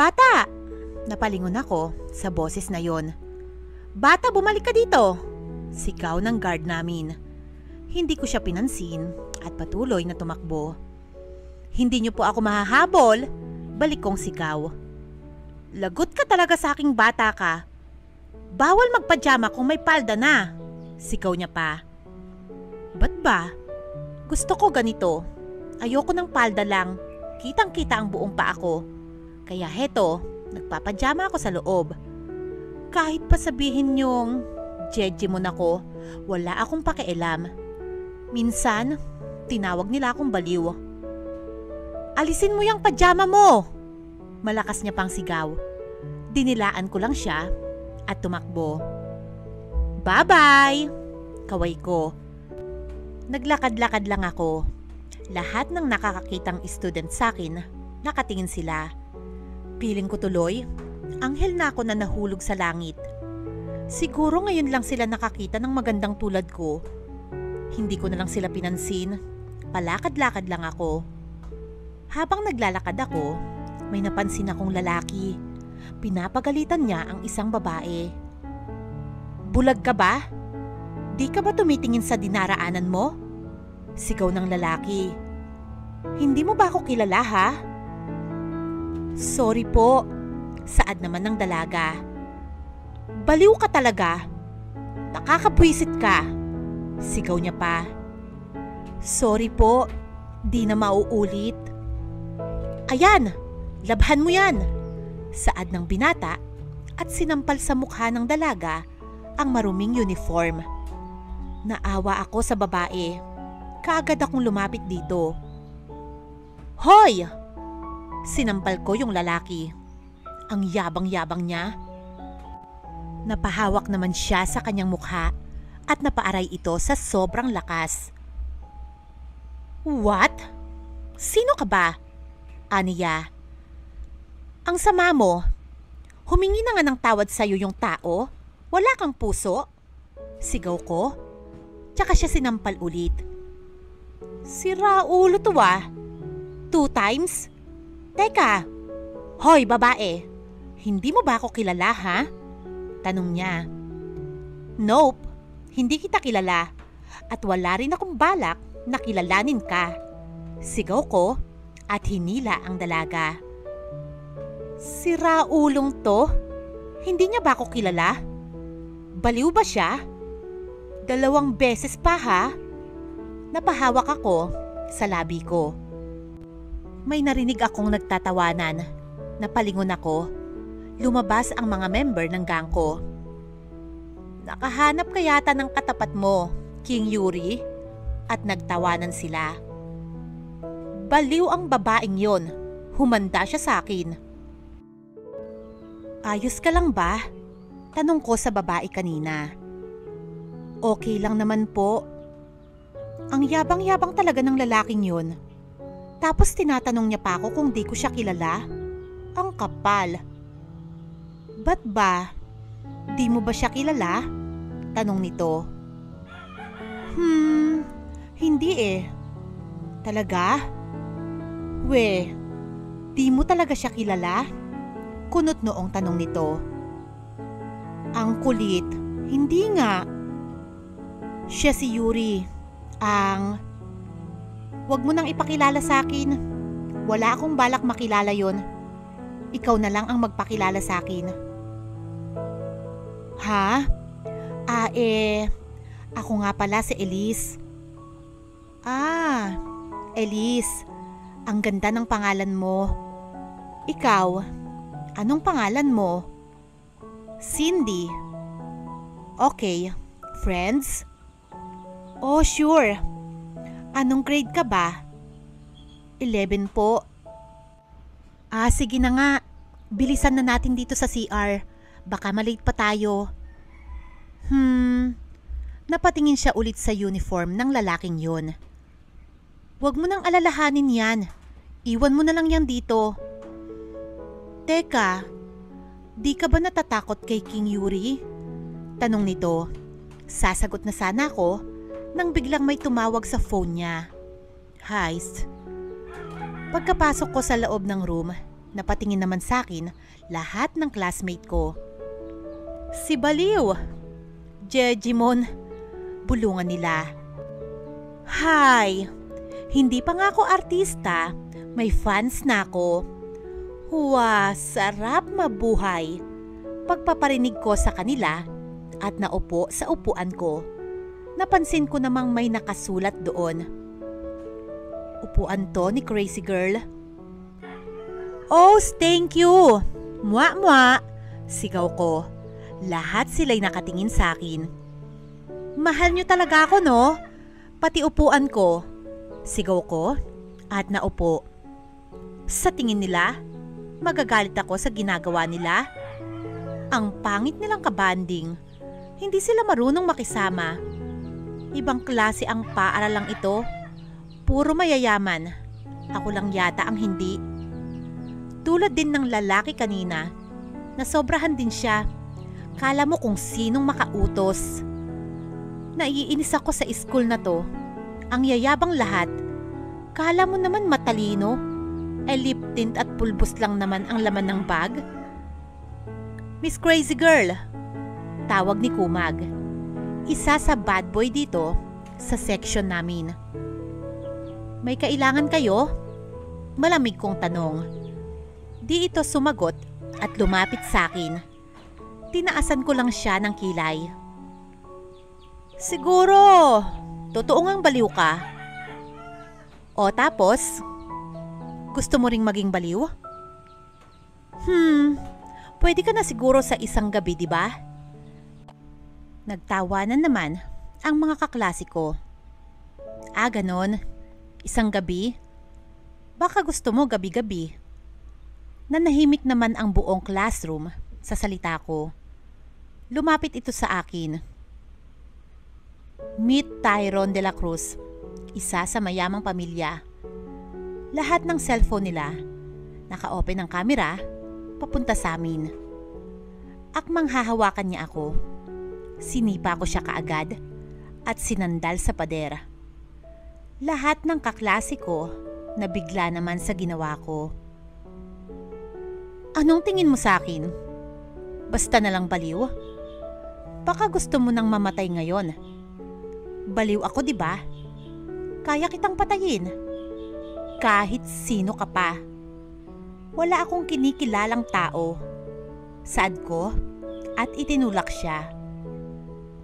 Bata! Napalingon ako sa boses na yon. Bata, bumalik ka dito! Sigaw ng guard namin. Hindi ko siya pinansin at patuloy na tumakbo. Hindi niyo po ako mahahabol, balik kong sigaw. Lagot ka talaga sa aking bata ka. Bawal magpajama kung may palda na, sigaw niya pa. Ba't ba? Gusto ko ganito. Ayoko ng palda lang. Kitang-kita ang buong paa ko. Kaya heto, nagpapajama ako sa loob. Kahit pa sabihin niyong jejemon ako, wala akong pakialam. Minsan, tinawag nila akong baliw. Alisin mo yung pajama mo! Malakas niya pang sigaw. Dinilaan ko lang siya at tumakbo. Bye-bye! Kaway ko. Naglakad-lakad lang ako. Lahat ng nakakakitang student sa akin, nakatingin sila. Piling ko tuloy, anghel na ako na nahulog sa langit. Siguro ngayon lang sila nakakita ng magandang tulad ko. Hindi ko na lang sila pinansin. Palakad-lakad lang ako. Habang naglalakad ako, may napansin akong lalaki. Pinapagalitan niya ang isang babae. Bulag ka ba? Di ka ba tumitingin sa dinaraanan mo? Sigaw ng lalaki. Hindi mo ba ako kilala ha? Sorry po, saad naman ng dalaga. Baliw ka talaga. Nakakabwisit ka. Sigaw niya pa. Sorry po, di na mauulit. Ayan, labhan mo yan. Saad ng binata at sinampal sa mukha ng dalaga ang maruming uniform. Naawa ako sa babae. Kaagad akong lumapit dito. Hoy! Sinampal ko yung lalaki. Ang yabang-yabang niya. Napahawak naman siya sa kanyang mukha at napaaray ito sa sobrang lakas. What? Sino ka ba? Aniya. Ang sama mo. Humingi na nga ng tawad sa'yo yung tao. Wala kang puso. Sigaw ko. Tsaka siya sinampal ulit. Sira ulo to ah. 2 times? Teka. Hoy babae. Hindi mo ba ako kilala ha? Tanong niya. Nope. Hindi kita kilala. At wala rin akong balak na kilalanin ka. Sigaw ko at hinila ang dalaga. Sira ulong to? Hindi niya ba ako kilala? Baliw ba siya? 2 beses pa ha? Napahawak ako sa labi ko. May narinig akong nagtatawanan. Napalingon ako. Lumabas ang mga member ng gang ko. Nakahanap ka yata ng katapat mo, King Yuri? At nagtawanan sila. Baliw ang babaeng yon. Humanda siya sa akin. Ayos ka lang ba? Tanong ko sa babae kanina. Okay lang naman po. Ang yabang-yabang talaga ng lalaking yun. Tapos tinatanong niya pa ako kung di ko siya kilala. Ang kapal. Ba't ba? Di mo ba siya kilala? Tanong nito. Hindi eh. Talaga? We, di mo talaga siya kilala? Kunot noong tanong nito. Ang kulit. Hindi nga. Siya si Yuri. Wag mo nang ipakilala sa akin. Wala akong balak makilala yon. Ikaw na lang ang magpakilala sa akin. Ha? Ako nga pala si Elise. Elise. Ang ganda ng pangalan mo. Ikaw, anong pangalan mo? Cindy. Okay, friends? Oh, sure. Anong grade ka ba? 11 po. Sige na nga. Bilisan na natin dito sa CR. Baka malate pa tayo. Napatingin siya ulit sa uniform ng lalaking yun. Huwag mo nang alalahanin yan. Iwan mo na lang yan dito. Teka, di ka ba natatakot kay King Yuri? Tanong nito. Sasagot na sana ako nang biglang may tumawag sa phone niya. Heist. Pagkapasok ko sa loob ng room, Napatingin naman sa akin lahat ng classmate ko. Si Baliw! Jejimon! Bulungan nila. Hi! Hindi pa nga ako artista, may fans na ako. Huwa, sarap mabuhay. Pagpaparinig ko sa kanila at naupo sa upuan ko, napansin ko namang may nakasulat doon. Upuan to ni Crazy Girl. Oh, thank you! Mwa-mwa! Sigaw ko. Lahat sila'y nakatingin sa akin. Mahal niyo talaga ako, no? Pati upuan ko. Sigaw ko at naupo. Sa tingin nila, magagalit ako sa ginagawa nila. Ang pangit nilang kabanding. Hindi sila marunong makisama. Ibang klase ang paaralang ito. Puro mayayaman. Ako lang yata ang hindi. Tulad din ng lalaki kanina. Nasobrahan din siya. Kala mo kung sinong makautos. Naiinis ako sa school na to. Ang yayabang lahat. Kala mo naman matalino. Lip tint at pulbos lang naman ang laman ng bag. Miss Crazy Girl, tawag ni Kumag. Isa sa bad boy dito sa section namin. May kailangan kayo? Malamig kong tanong. Di ito sumagot at lumapit sa akin. Tinaasan ko lang siya ng kilay. Siguro, totoo ngang baliw ka. O tapos, gusto mo ring maging baliw? Pwede ka na siguro sa isang gabi, di ba? Nagtawanan naman ang mga kaklase ko. Ganon. Isang gabi? Baka gusto mo gabi-gabi. Nanahimik naman ang buong classroom sa salita ko. Lumapit ito sa akin. Meet Tyrone de la Cruz, isa sa mayamang pamilya. Lahat ng cellphone nila, naka-open ang camera, papunta sa amin. Akmang hahawakan niya ako. Sinipa ko siya kaagad at sinandal sa pader. Lahat ng kaklase ko nabigla naman sa ginawa ko. Anong tingin mo sa akin? Basta na lang baliw? Baka gusto mo nang mamatay ngayon. Baliw ako, di ba? Kaya kitang patayin. Kahit sino ka pa. Wala akong kinikilalang tao. Saad ko at itinulak siya.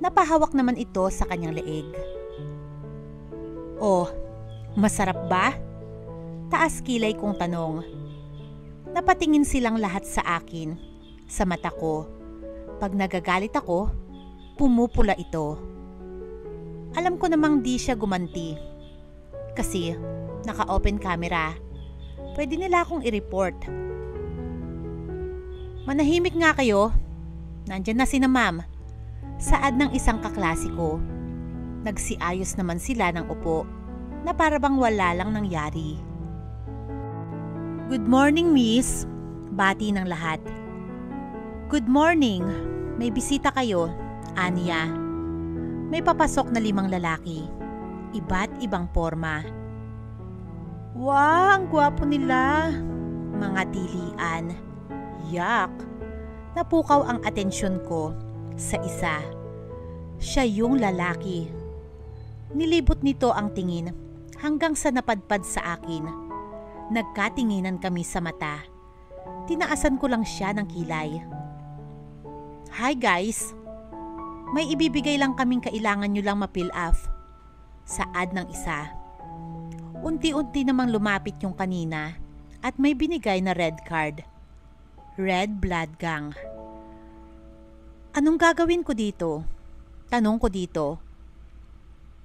Napahawak naman ito sa kanyang leeg. Oh, masarap ba? Taas kilay kong tanong. Napatingin silang lahat sa akin, sa mata ko. Pag nagagalit ako, pumupula ito. Alam ko namang di siya gumanti. Kasi naka-open camera. Pwede nila akong i-report. Manahimik nga kayo. Nandyan na sina ma'am. Saad ng isang kaklase ko. Nagsiayos naman sila ng upo na para bang wala lang nangyari. Good morning, miss. Bati ng lahat. Good morning. May bisita kayo, Anya. May papasok na 5 lalaki. Iba't ibang forma. Wow, ang gwapo nila. Mga tilian. Yak. Napukaw ang atensyon ko sa isa. Siya yung lalaki. Nilibot nito ang tingin hanggang sa napadpad sa akin. Nagkatinginan kami sa mata. Tinaasan ko lang siya ng kilay. Hi guys. May ibibigay lang kaming kailangan nyo lang ma-fill off. Saad ng isa. Unti-unti namang lumapit yung kanina at may binigay na red card. Red Blood Gang. Anong gagawin ko dito? Tanong ko dito.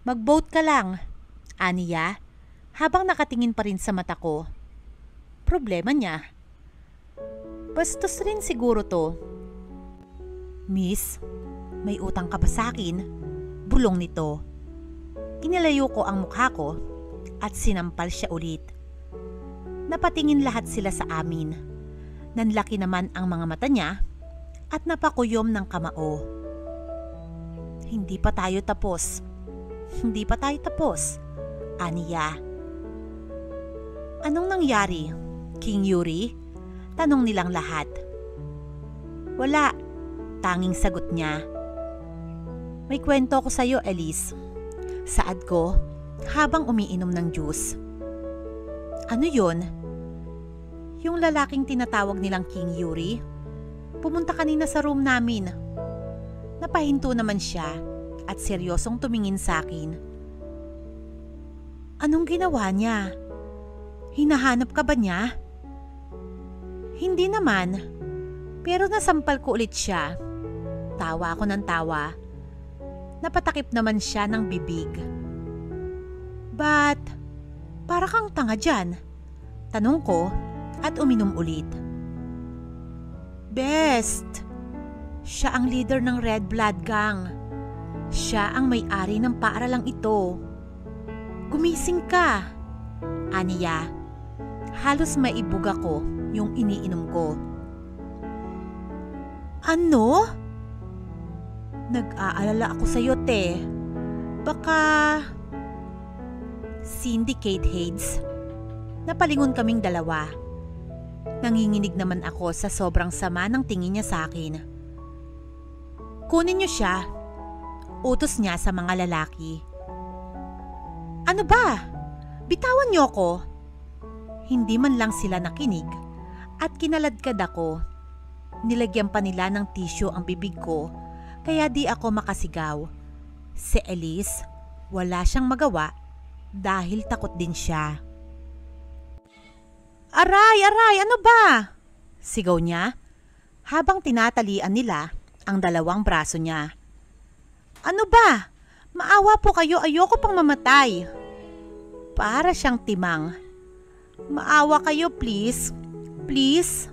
Mag-vote ka lang, Aniya, habang nakatingin pa rin sa mata ko. Problema niya. Bastos rin siguro to. Miss, may utang ka ba sa akin? Bulong nito. Inilayo ko ang mukha ko at sinampal siya ulit. Napatingin lahat sila sa amin. Nanlaki naman ang mga mata niya at napakuyom ng kamao. Hindi pa tayo tapos. Hindi pa tayo tapos, Aniya. Anong nangyari, King Yuri? Tanong nilang lahat. Wala, tanging sagot niya. May kwento ko sa'yo, Elise. Saad ko habang umiinom ng juice. Ano yon? Yung lalaking tinatawag nilang King Yuri? Pumunta kanina sa room namin. Napahinto naman siya at seryosong tumingin sa akin. Anong ginawa niya? Hinahanap ka ba niya? Hindi naman, pero nasampal ko ulit siya. Tawa ako ng tawa. Napatakip naman siya ng bibig. But, para kang tanga dyan. Tanong ko at uminom ulit. Best! Siya ang leader ng Red Blood Gang. Siya ang may-ari ng paaralang ito. Gumising ka! Aniya, halos maibuga ko yung iniinom ko. Ano? Nag-aalala ako sa'yo, te. Baka... Syndicate Heads. Napalingon kaming dalawa. Nanginginig naman ako sa sobrang sama ng tingin niya sa akin. Kunin niyo siya. Utos niya sa mga lalaki. Ano ba? Bitawan niyo ako. Hindi man lang sila nakinig at kinaladkad ako. Nilagyan pa nila ng tissue ang bibig ko kaya di ako makasigaw. Si Elise, wala siyang magawa dahil takot din siya. Aray, aray, ano ba? Sigaw niya habang tinatalian nila ang dalawang braso niya. Ano ba? Maawa po kayo, ayoko pang mamatay. Para siyang timang. Maawa kayo, please. Please.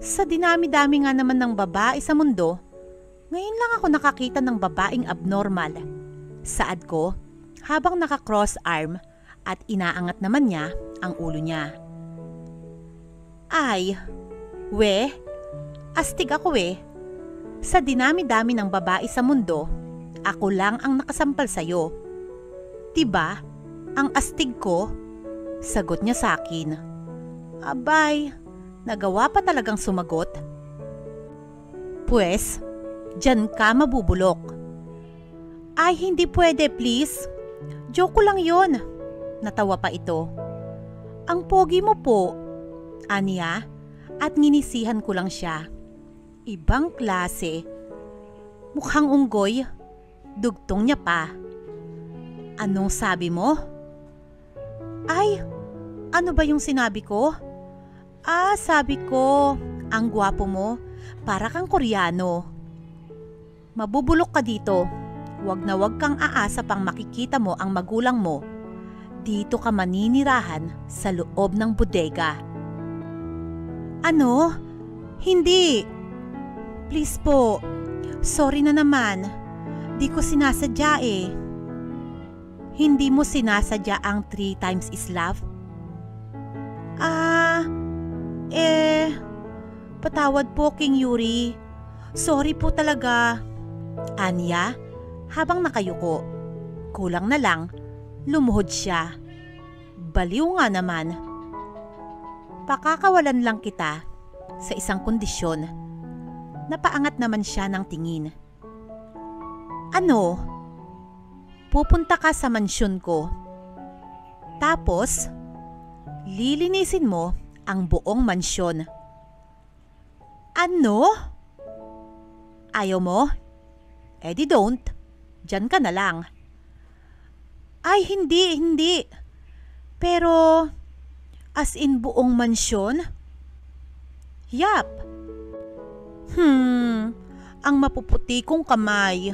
Sa dinami-dami nga naman ng babae sa mundo, ngayon lang ako nakakita ng babaeng abnormal. Saad ko habang naka-cross arm at inaangat naman niya ang ulo niya. Ay, astig ako . Sa dinami-dami ng babae sa mundo, ako lang ang nakasampal sa'yo. Diba? Ang astig ko? Sagot niya sa akin. Abay, nagawa pa talagang sumagot. Pues, diyan ka mabubulok. Ay, hindi pwede, please. Joke ko lang yon. Natawa pa ito. Ang pogi mo po, aniya, at nginisihan ko lang siya. Ibang klase. Mukhang unggoy. Dugtong niya pa. Anong sabi mo? Ay, ano ba yung sinabi ko? Sabi ko, ang gwapo mo, para kang Koreano. Mabubulok ka dito. Wag na wag kang aasa pang makikita mo ang magulang mo. Dito ka maninirahan sa loob ng bodega. Ano? Hindi. Please po. Sorry na naman. Di ko sinasadya eh. Hindi mo sinasadya ang 3 times is love? Patawad po, King Yuri. Sorry po talaga. Anya, habang nakayuko. Kulang na lang, lumuhod siya. Baliw nga naman. Pakakawalan lang kita sa isang kondisyon. Napaangat naman siya ng tingin. Ano? Pupunta ka sa mansyon ko. Tapos, lilinisin mo ang buong mansyon. Ano? Ayaw mo? Eh di don't. Diyan ka na lang. Ay, hindi. Pero, as in buong mansyon? Yap. Ang mapuputi kong kamay.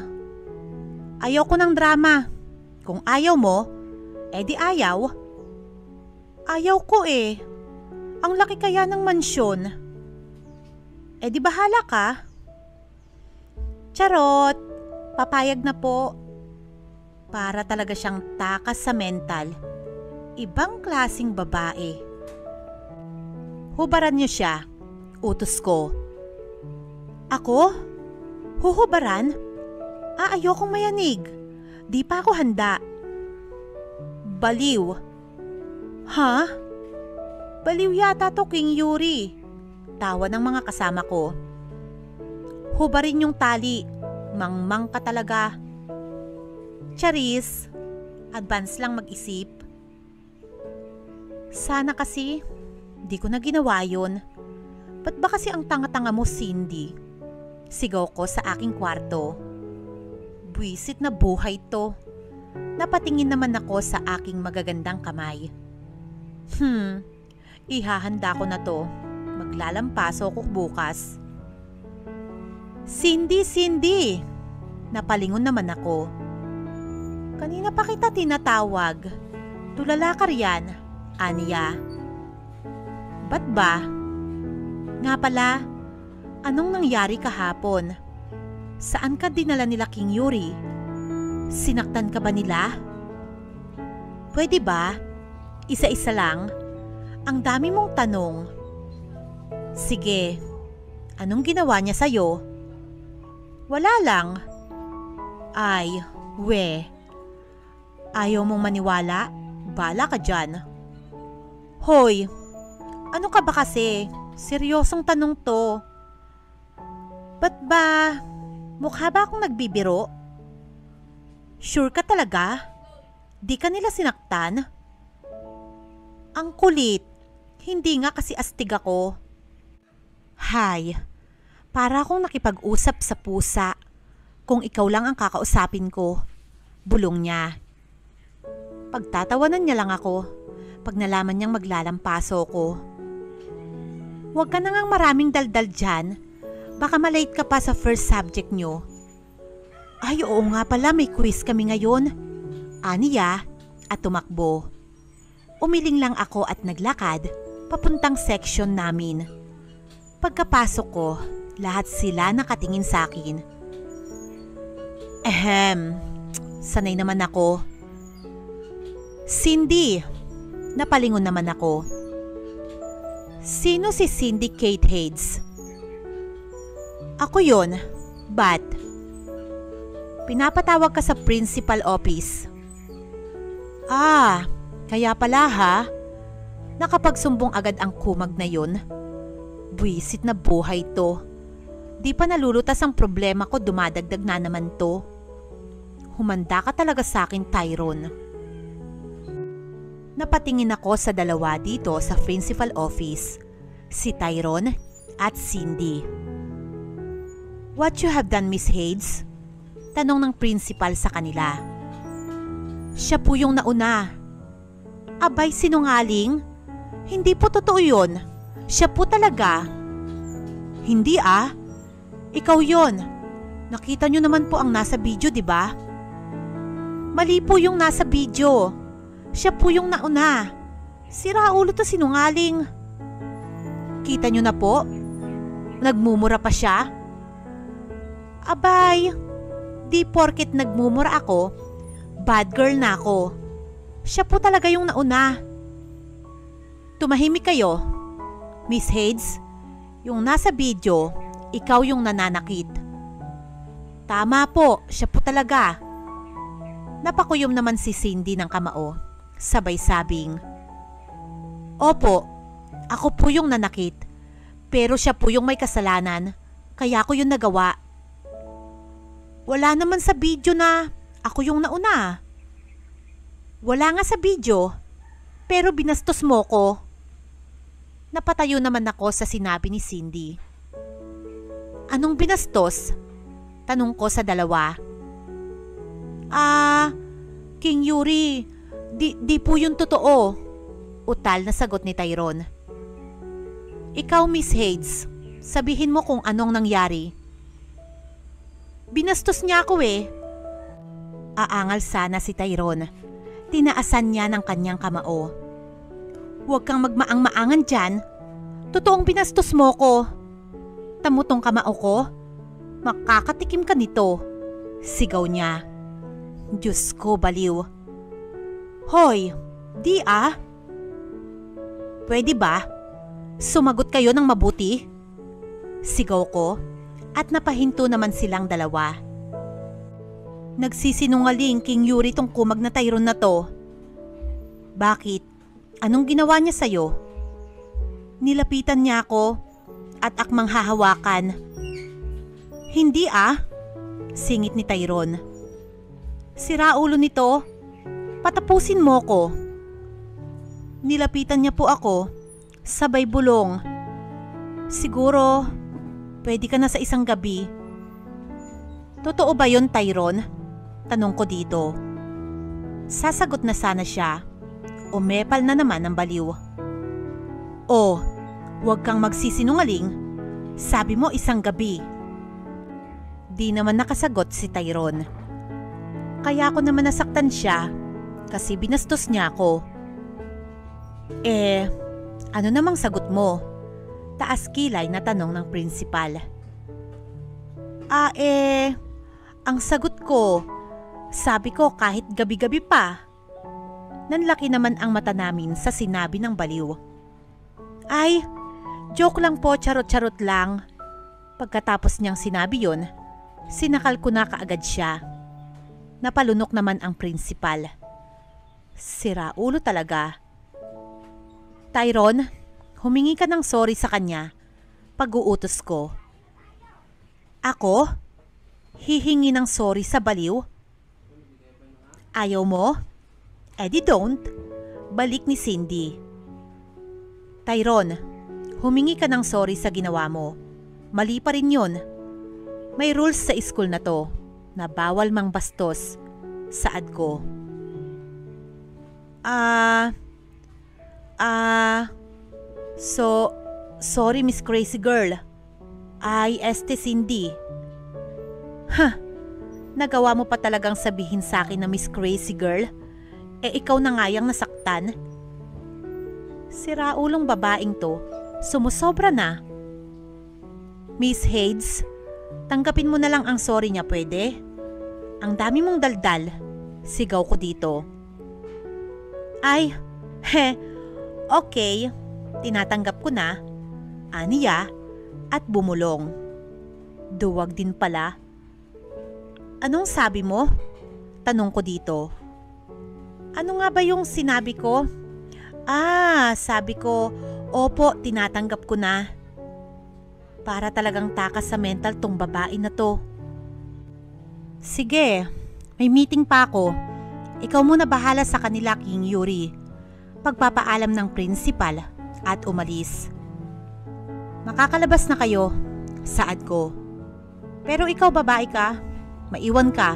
Ayaw ko ng drama. Kung ayaw mo, edi ayaw. Ayaw ko eh. Ang laki kaya ng mansyon. Edi bahala ka. Charot. Papayag na po. Para talaga siyang takas sa mental. Ibang klasing babae. Hubaran niyo siya. Utos ko. Ako? Huhubaran? Ayokong mayanig. Di pa ako handa. Baliw. Ha? Baliw yata to, King Yuri. Tawa ng mga kasama ko. Hubarin yung tali. Mangmang ka talaga. Charis, advance lang mag-isip. Sana kasi, di ko na ginawa yun. Ba't ba kasi ang tanga-tanga mo, Cindy? Sigaw ko sa aking kwarto. Buwisit na buhay to. Napatingin naman ako sa aking magagandang kamay. Ihahanda ko na to. Maglalampaso ko bukas. Cindy! Napalingon naman ako. Kanina pa kita tinatawag. Tulala ka riyan, Anya. Ba't ba? Nga pala, anong nangyari kahapon? Saan ka dinala nila King Yuri? Sinaktan ka ba nila? Pwede ba? Isa-isa lang? Ang dami mong tanong. Sige, anong ginawa niya sa'yo? Wala lang. Ay, ayaw mong maniwala? Bala ka dyan. Hoy, ano ka ba kasi? Seryosong tanong to. Ba't ba? Mukha ba akong nagbibiro? Sure ka talaga? Di ka nila sinaktan? Ang kulit. Hindi nga kasi astig ako. Hay, para akong nakipag-usap sa pusa. Kung ikaw lang ang kakausapin ko. Bulong niya. Pagtatawanan niya lang ako pag nalaman niyang maglalampaso ko. Huwag ka na ngang maraming daldal dyan. Baka malate ka pa sa first subject niyo. Ay, oo nga pala, may quiz kami ngayon. Aniya, at tumakbo. Umiling lang ako at naglakad papuntang section namin. Pagkapasok ko, lahat sila nakatingin sa akin. Sanay naman ako. Cindy, napalingon naman ako. Sino si Cindy Kate Hades? Ako yon. But, pinapatawag ka sa principal office. Kaya pala ha. Nakapagsumbong agad ang kumag na yun. Buwisit na buhay to. Di pa nalulutas ang problema ko, dumadagdag na naman to. Humanda ka talaga sa akin, Tyrone. Napatingin ako sa dalawa dito sa principal office. Si Tyrone at Cindy. What you have done, Miss Hades? Tanong ng principal sa kanila. Siya po yung nauna. Abay, sinungaling? Hindi po totoo yun. Siya po talaga. Hindi Ikaw yon. Nakita nyo naman po ang nasa video, di ba? Mali po yung nasa video. Siya po yung nauna. Sira ulo to, sinungaling. Kita nyo na po? Nagmumura pa siya? Abay, di porket nagmumura ako, bad girl na ako. Siya po talaga yung nauna. Tumahimik kayo. Miss Hades, yung nasa video, ikaw yung nananakit. Tama po, siya po talaga. Napakuyom naman si Cindy ng kamao. Sabay sabing, Opo, ako po yung nanakit. Pero siya po yung may kasalanan. Kaya ko yung nagawa. Wala naman sa video na ako yung nauna. Wala nga sa video. Pero binastos mo ko. Napatayo naman ako sa sinabi ni Cindy. Anong binastos? Tanong ko sa dalawa. King Yuri, di po yung totoo. Utal na sagot ni Tyrone. Ikaw, Miss Hades, sabihin mo kung anong nangyari. Binastos niya ako Aangal sana si Tyrone. Tinaasan niya ng kanyang kamao. Huwag kang magmaang-maangan dyan. Totoong binastos mo ko. Tamutong kamao ko. Makakatikim ka nito. Sigaw niya. Diyos ko, baliw. Hoy, di Pwede ba? Sumagot kayo ng mabuti? Sigaw ko at napahinto naman silang dalawa. Nagsisinungaling King Yuri tong kumag na Tyrone na to. Bakit? Anong ginawa niya sa'yo? Nilapitan niya ako at akmang hahawakan. Hindi singit ni Tyrone. Sira ulo nito. Patapusin mo ko. Nilapitan niya po ako. Sabay bulong. Siguro, pwede ka na sa isang gabi. Totoo ba yun, Tyrone? Tanong ko dito. Sasagot na sana siya. Umepal na naman ang baliw. Oh, huwag kang magsisinungaling. Sabi mo isang gabi. Di naman nakasagot si Tyrone. Kaya ako naman nasaktan siya kasi binastos niya ako. Ano namang sagot mo? Taas kilay na tanong ng principal. Ang sagot ko, sabi ko kahit gabi-gabi pa. Nanlaki naman ang mata namin sa sinabi ng baliw. Ay, joke lang po, charot-charot lang. Pagkatapos niyang sinabi yun, sinakal ko na kaagad siya. Napalunok naman ang principal. Sira ulo talaga. Tyrone, humingi ka ng sorry sa kanya. Pag-uutos ko. Ako? Hihingi ng sorry sa baliw? Ayaw mo? Di don't. Balik ni Cindy. Tyrone, humingi ka ng sorry sa ginawa mo. Mali pa rin yun. May rules sa school na to na bawal mang bastos. Saad ko. Sorry Miss Crazy Girl. Cindy. Nagawa mo pa talagang sabihin sa akin na Miss Crazy Girl? Ikaw na nga yang nasaktan? Siraulong babaeng to, sumusobra na. Miss Hades, tanggapin mo na lang ang sorry niya, pwede? Ang dami mong daldal, sigaw ko dito. Okay, tinatanggap ko na, aniya, at bumulong. Duwag din pala. Anong sabi mo? Tanong ko dito. Ano nga ba yung sinabi ko? Sabi ko, opo, tinatanggap ko na. Para talagang takas sa mental tong babae na to. Sige, may meeting pa ako. Ikaw muna bahala sa kanila, King Yuri. Pagpapaalam ng principal at umalis. Makakalabas na kayo, saad ko. Pero ikaw babae ka, maiwan ka.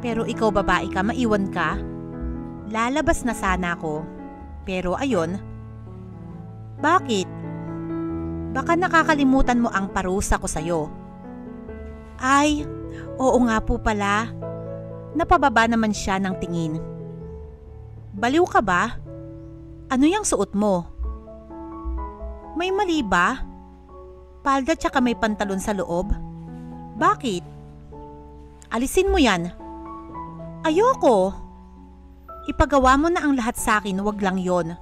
Pero ikaw babae ka, maiwan ka. Lalabas na sana ako. Pero ayon. Bakit? Baka nakakalimutan mo ang parusa ko sa'yo. Ay, oo nga po pala. Napababa naman siya ng tingin. Baliw ka ba? Ano yung suot mo? May mali ba? Palda tsaka may pantalon sa loob? Bakit? Alisin mo yan. Ayoko. Ipagawa mo na ang lahat sa akin, wag lang yon.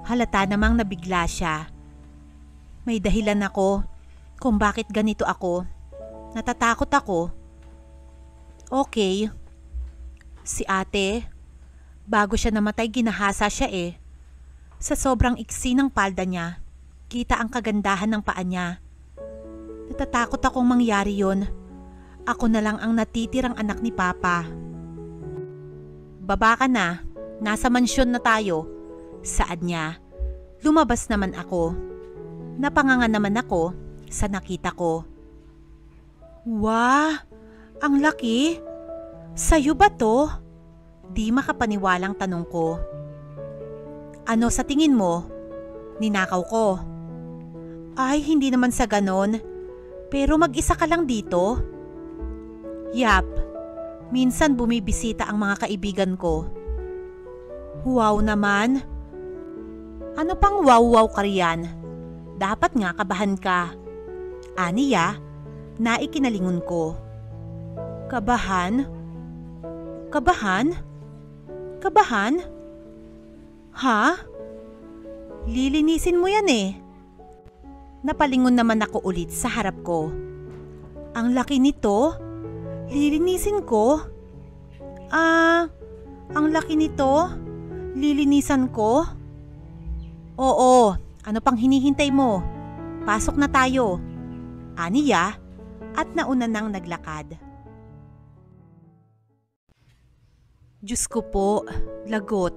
Halata namang nabigla siya. May dahilan ako kung bakit ganito ako. Natatakot ako. Okay. Si ate, bago siya namatay ginahasa siya eh. Sa sobrang iksi ng palda niya, kita ang kagandahan ng paa niya. Natatakot akong mangyari yon. Ako na lang ang natitirang anak ni Papa. Baba ka na, nasa mansyon na tayo, saad niya. Lumabas naman ako. Napanganga naman ako sa nakita ko. Wah, ang laki. Sa'yo ba to? Di makapaniwalang tanong ko. Ano sa tingin mo? Ninakaw ko. Ay, hindi naman sa ganon. Pero mag-isa ka lang dito? Yap. Minsan bumibisita ang mga kaibigan ko. Wow naman. Ano pang wow-wow ka riyan? Dapat nga kabahan ka. Aniya, naikinalingon ko. Kabahan? Kabahan? Kabahan? Ha? Lilinisin mo yan eh. Napalingon naman ako ulit sa harap ko. Ang laki nito? Lilinisin ko? Ang laki nito? Lilinisan ko? Oo, ano pang hinihintay mo? Pasok na tayo. Aniya at nauna nang naglakad. Diyos ko po, lagot.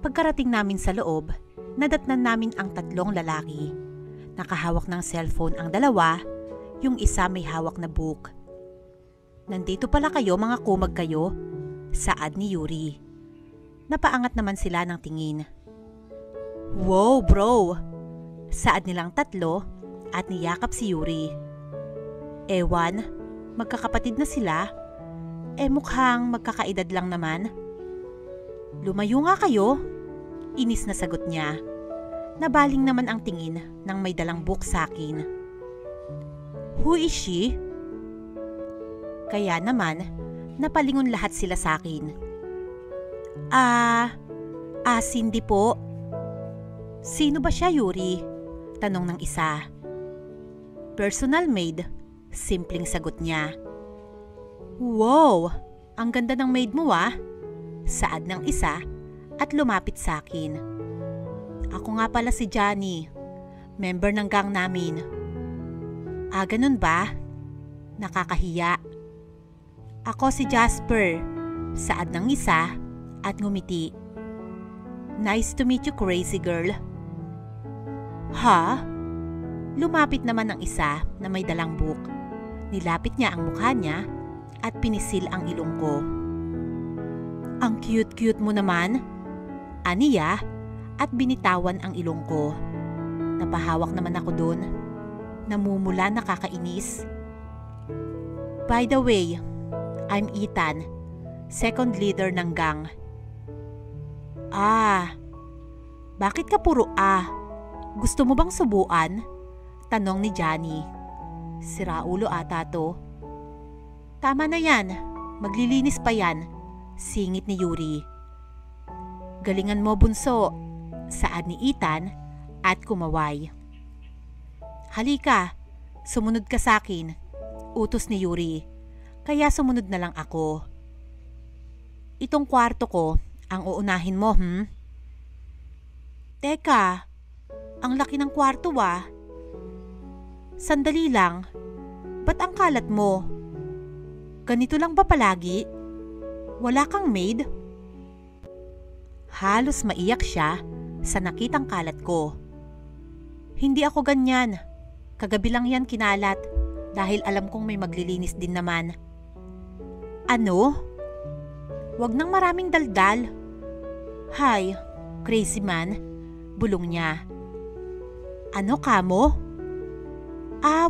Pagkarating namin sa loob, nadatnan namin ang tatlong lalaki. Nakahawak ng cellphone ang dalawa, yung isa may hawak na book. Nandito pala kayo mga kumag kayo, saad ni Yuri. Napaangat naman sila ng tingin. Wow bro, saad nilang tatlo at niyakap si Yuri. Ewan, magkakapatid na sila? Mukhang magkakaedad lang naman. Lumayo nga kayo, inis na sagot niya. Nabaling naman ang tingin ng may dalang book sa akin. Who is she? Kaya naman, napalingon lahat sila sa akin. Cindy po. Sino ba siya, Yuri? Tanong ng isa. Personal maid, simpleng sagot niya. Wow, ang ganda ng maid mo saad ng isa at lumapit sa akin. Ako nga pala si Johnny, member ng gang namin. Ganun ba? Nakakahiya. Ako si Jasper, saad ng isa at ngumiti. Nice to meet you, crazy girl. Ha? Lumapit naman ang isa na may dalang book. Nilapit niya ang mukha niya at pinisil ang ilong ko. Ang cute-cute mo naman, aniya at binitawan ang ilong ko. Napahawak naman ako doon. Namumula, nakakainis. By the way, I'm Ethan, second leader ng gang. Bakit ka puro Gusto mo bang subuan? Tanong ni Johnny. Siraulo ata to. Tama na yan, maglilinis pa yan, singit ni Yuri. Galingan mo bunso, saad ni Ethan at kumaway. Halika, sumunod ka sa akin, utos ni Yuri, kaya sumunod na lang ako. Itong kwarto ko, ang uunahin mo, Teka, ang laki ng kwarto Sandali lang, ba't ang kalat mo? Ganito lang ba palagi? Wala kang maid? Halos maiyak siya sa nakitang kalat ko. Hindi ako ganyan. Kagabi lang yan kinalat dahil alam kong may maglilinis din naman. Ano? Wag nang maraming daldal. Hay, crazy man, bulong niya. Ano kamo?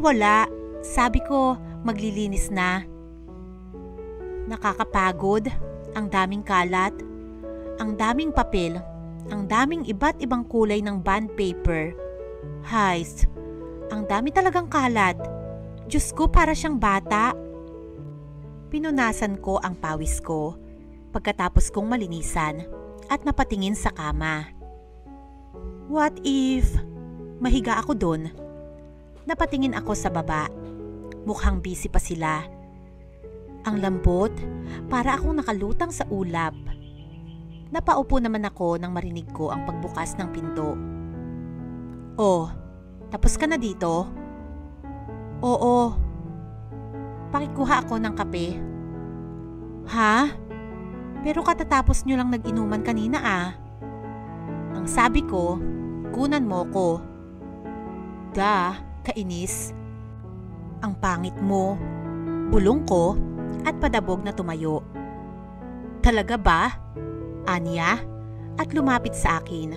Wala. Sabi ko, maglilinis na. Nakakapagod. Ang daming kalat. Ang daming papel. Ang daming iba't ibang kulay ng bond paper. Hays, ang dami talagang kalat. Diyos ko, para siyang bata. Pinunasan ko ang pawis ko pagkatapos kong malinisan at napatingin sa kama. What if mahiga ako doon? Napatingin ako sa baba. Mukhang busy pa sila. Ang lambot, para akong nakalutang sa ulap. Napaupo naman ako nang marinig ko ang pagbukas ng pinto. Oh, tapos ka na dito? Oo. Pakikuha ako ng kape. Ha? Pero katatapos nyo lang nag-inuman kanina Ang sabi ko, kunan mo ko. Kainis. Ang pangit mo. Bulong ko at padabog na tumayo. Talaga ba? Anya? At lumapit sa akin.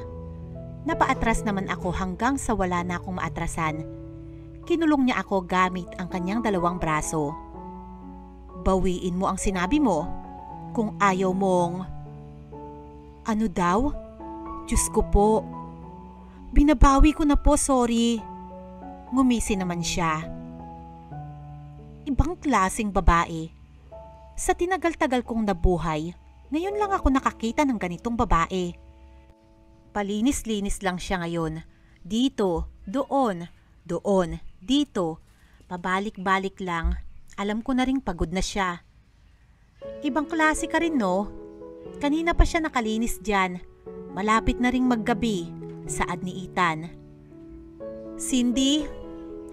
Napaatras naman ako hanggang sa wala na akong maatrasan. Kinulong niya ako gamit ang kanyang dalawang braso. Bawiin mo ang sinabi mo kung ayaw mong... Ano daw? Diyos ko po. Binabawi ko na po, sorry. Ngumisi naman siya. Ibang klaseng babae. Sa tinagal-tagal kong nabuhay, ngayon lang ako nakakita ng ganitong babae. Palinis-linis lang siya ngayon. Dito, doon, dito. Pabalik-balik lang. Alam ko na ring pagod na siya. Ibang klase ka rin, no? Kanina pa siya nakalinis dyan. Malapit na ring maggabi. Saad ni Ethan. Cindy,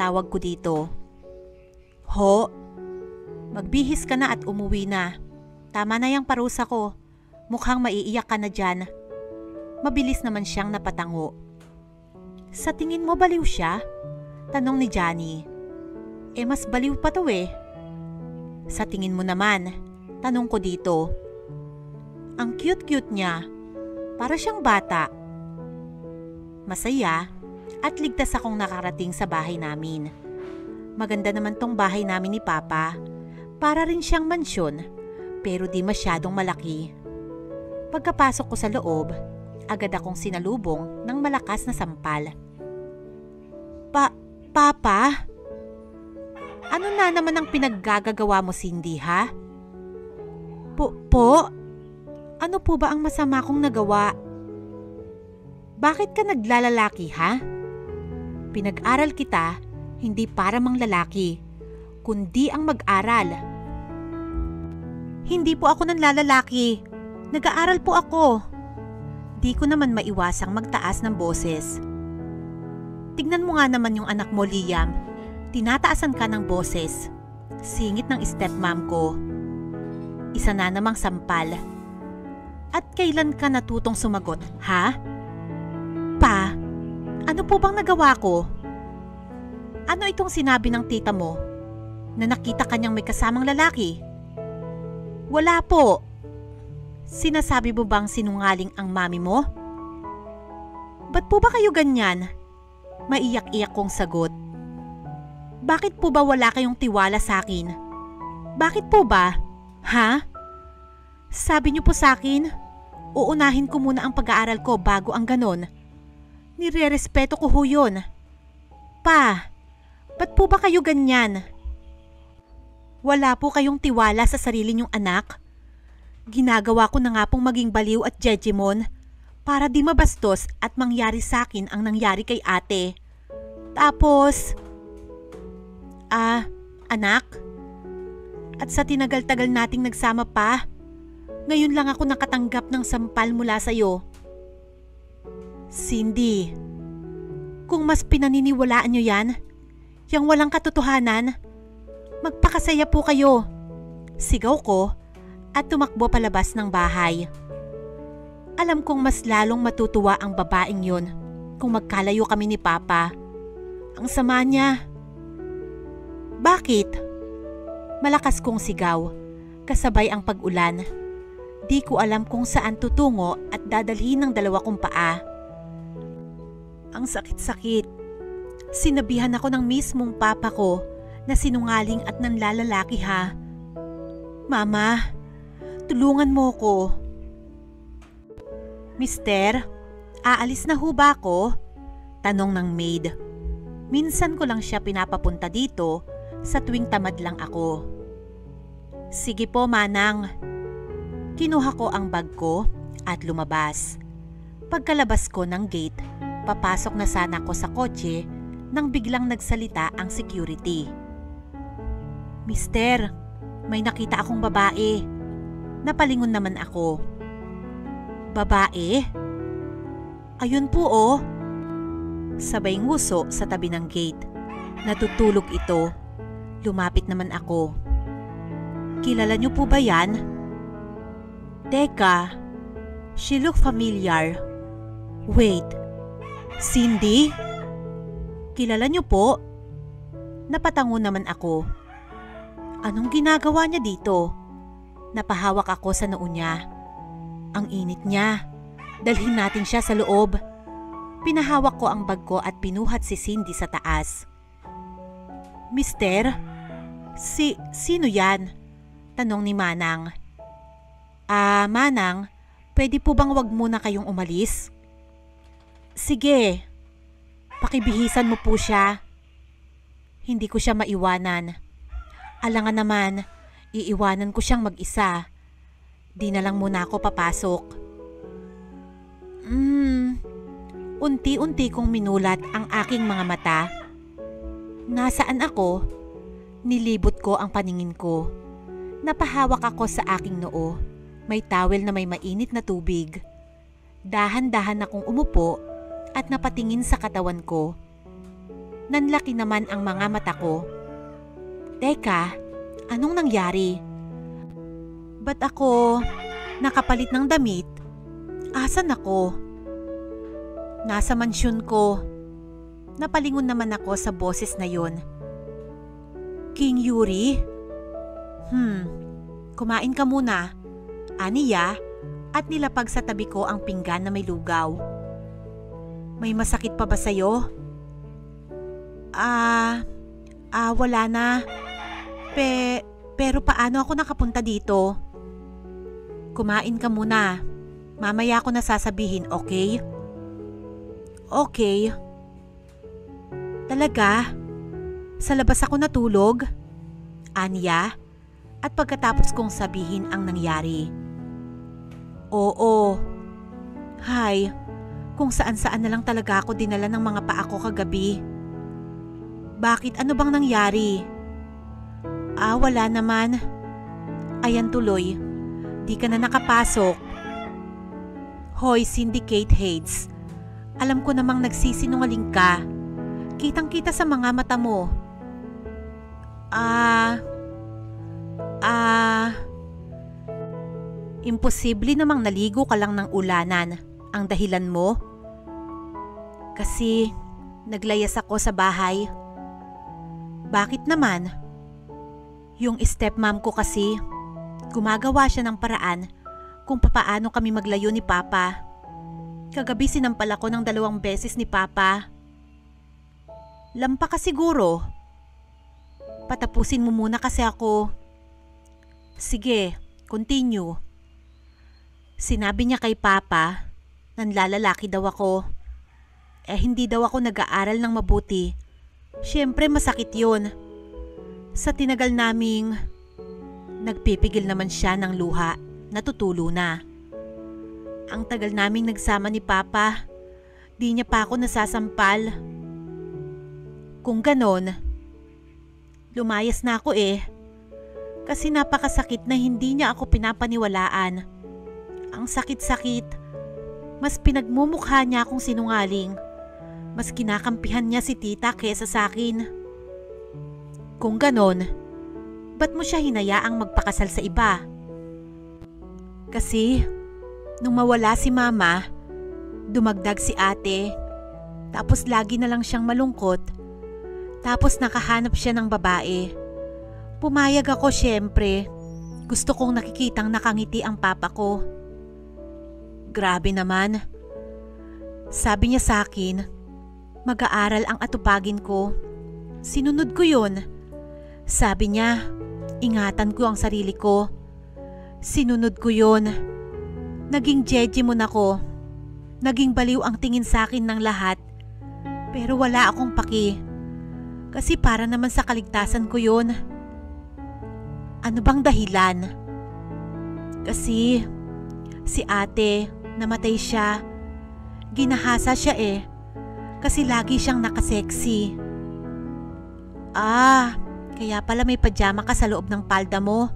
tawag ko dito. Ho? Magbihis ka na at umuwi na. Tama na yung parusa ko. Mukhang maiiyak ka na dyan. Mabilis naman siyang napatango. Sa tingin mo baliw siya? Tanong ni Johnny. Mas baliw pa to eh. Sa tingin mo naman, tanong ko dito. Ang cute-cute niya. Para siyang bata. Masaya at ligtas akong nakarating sa bahay namin. Maganda naman tong bahay namin ni Papa. Para rin siyang mansyon, pero di masyadong malaki. Pagkapasok ko sa loob, agad akong sinalubong ng malakas na sampal. Papa? Ano na naman ang pinaggagawa mo, Cindy, ha? Po? Ano po ba ang masama kong nagawa? Bakit ka naglalalaki, ha? Pinag-aral kita, hindi para mang lalaki, kundi ang mag-aral. Hindi po ako nanlalalaki. Nag-aaral po ako. Di ko naman maiwasang magtaas ng boses. Tignan mo nga naman yung anak mo, Liam. Tinataasan ka ng boses. Singit ng stepmom ko. Isa na namang sampal. At kailan ka natutong sumagot, ha? Pa, ano po bang nagawa ko? Ano itong sinabi ng tita mo? Na nakita kanyang may kasamang lalaki? Wala po. Sinasabi mo bang sinungaling ang mami mo? Ba't po ba kayo ganyan? Maiyak-iyak kong sagot. Bakit po ba wala kayong tiwala sa akin? Bakit po ba? Ha? Sabi niyo po sa akin, uunahin ko muna ang pag-aaral ko bago ang ganon. Nire-respeto ko ho yun. Pa, ba't po ba kayo ganyan? Wala po kayong tiwala sa sarili niyong anak? Ginagawa ko na nga pong maging baliw at jejemon para di mabastos at mangyari sa akin ang nangyari kay ate. Tapos, anak? At sa tinagal-tagal nating nagsama pa, ngayon lang ako nakatanggap ng sampal mula sa'yo. Cindy, kung mas pinaniniwalaan nyo yan, yung walang katotohanan, magpakasaya po kayo. Sigaw ko at tumakbo palabas ng bahay. Alam kong mas lalong matutuwa ang babaeng yun kung magkalayo kami ni Papa. Ang sama niya. Bakit? Malakas kong sigaw, kasabay ang pag-ulan. Di ko alam kung saan tutungo at dadalhin ng dalawa kong paa. Ang sakit-sakit. Sinabihan ako ng mismong papa ko na sinungaling at nanlalalaki, ha. Mama, tulungan mo ko. Mister, aalis na ho ba ako? Tanong ng maid. Minsan ko lang siya pinapapunta dito sa tuwing tamad lang ako. Sige po, Manang. Kinuha ko ang bag ko at lumabas. Pagkalabas ko ng gate, papasok na sana ako sa kotse nang biglang nagsalita ang security. Mister, may nakita akong babae. Napalingon naman ako. Babae? Ayun po oh. Sabay nguso sa tabi ng gate. Natutulog ito. Lumapit naman ako. Kilala niyo po ba yan? Teka, she look familiar. Wait, Cindy? Kilala niyo po? Napatango naman ako. Anong ginagawa niya dito? Napahawak ako sa noo niya. Ang init niya. Dalhin natin siya sa loob. Pinahawak ko ang bag ko at pinuhat si Cindy sa taas. Mister? Sino yan? Tanong ni Manang. Manang, pwede po bang wag muna kayong umalis? Sige. Pakibihisan mo po siya. Hindi ko siya maiwanan. Alangan naman, iiwanan ko siyang mag-isa. Di na lang muna ako papasok. Unti-unti kong minulat ang aking mga mata. Nasaan ako? Nilibot ko ang paningin ko. Napahawak ako sa aking noo. May towel na may mainit na tubig. Dahan-dahan akong umupo at napatingin sa katawan ko. Nanlaki naman ang mga mata ko. Teka, anong nangyari? Ba't ako nakapalit ng damit? Asan ako? Nasa mansyon ko. Napalingon naman ako sa boses na yon. King Yuri? Kumain ka muna. Aniya, at nilapag sa tabi ko ang pinggan na may lugaw. May masakit pa ba sa'yo? Wala na. Pero paano ako nakapunta dito? Kumain ka muna. Mamaya ko na sasabihin, okay? Okay. Talaga? Sa labas ako natulog? Anya? At pagkatapos kong sabihin ang nangyari. Oo. Hay, kung saan-saan na lang talaga ako dinala ng mga paa ko kagabi. Bakit? Ano bang nangyari? Wala naman. Ayan tuloy. Di ka na nakapasok. Hoy, Syndicate Heads. Alam ko namang nagsisinungaling ka. Kitang-kita sa mga mata mo. Imposible namang naligo ka lang ng ulanan. Ang dahilan mo? Kasi naglayas ako sa bahay. Bakit naman? Yung stepmom ko kasi, gumagawa siya ng paraan kung papaano kami maglayo ni Papa. Kagabi sinampal ako ng 2 beses ni Papa. Lampa ka siguro. Patapusin mo muna kasi ako. Sige, continue. Sinabi niya kay Papa, nanlalalaki daw ako. Hindi daw ako nag-aaral ng mabuti. Siyempre masakit yun. Sa tinagal naming nagpipigil naman siya ng luha, natutulo na. Ang tagal naming nagsama ni Papa, di niya pa ako nasasampal. Kung ganon, lumayas na ako Kasi napakasakit na hindi niya ako pinapaniwalaan. Ang sakit-sakit. Mas pinagmumukha niya akong sinungaling. Mas kinakampihan niya si tita kesa sa akin. Kung ganon, ba't mo siya hinayaang magpakasal sa iba? Kasi, nung mawala si mama, dumagdag si ate. Tapos lagi na lang siyang malungkot. Tapos nakahanap siya ng babae. Pumayag ako syempre. Gusto kong nakikitang nakangiti ang papa ko. Grabe naman. Sabi niya sa akin, mag-aaral ang atupagin ko. Sinunod ko yun. Sabi niya, ingatan ko ang sarili ko. Sinunod ko yun. Naging jejemon ako. Naging baliw ang tingin sa akin ng lahat. Pero wala akong paki. Kasi para naman sa kaligtasan ko yun. Ano bang dahilan? Kasi si ate, namatay siya. Ginahasa siya kasi lagi siyang nakaseksi. Kaya pala may pajama ka sa loob ng palda mo.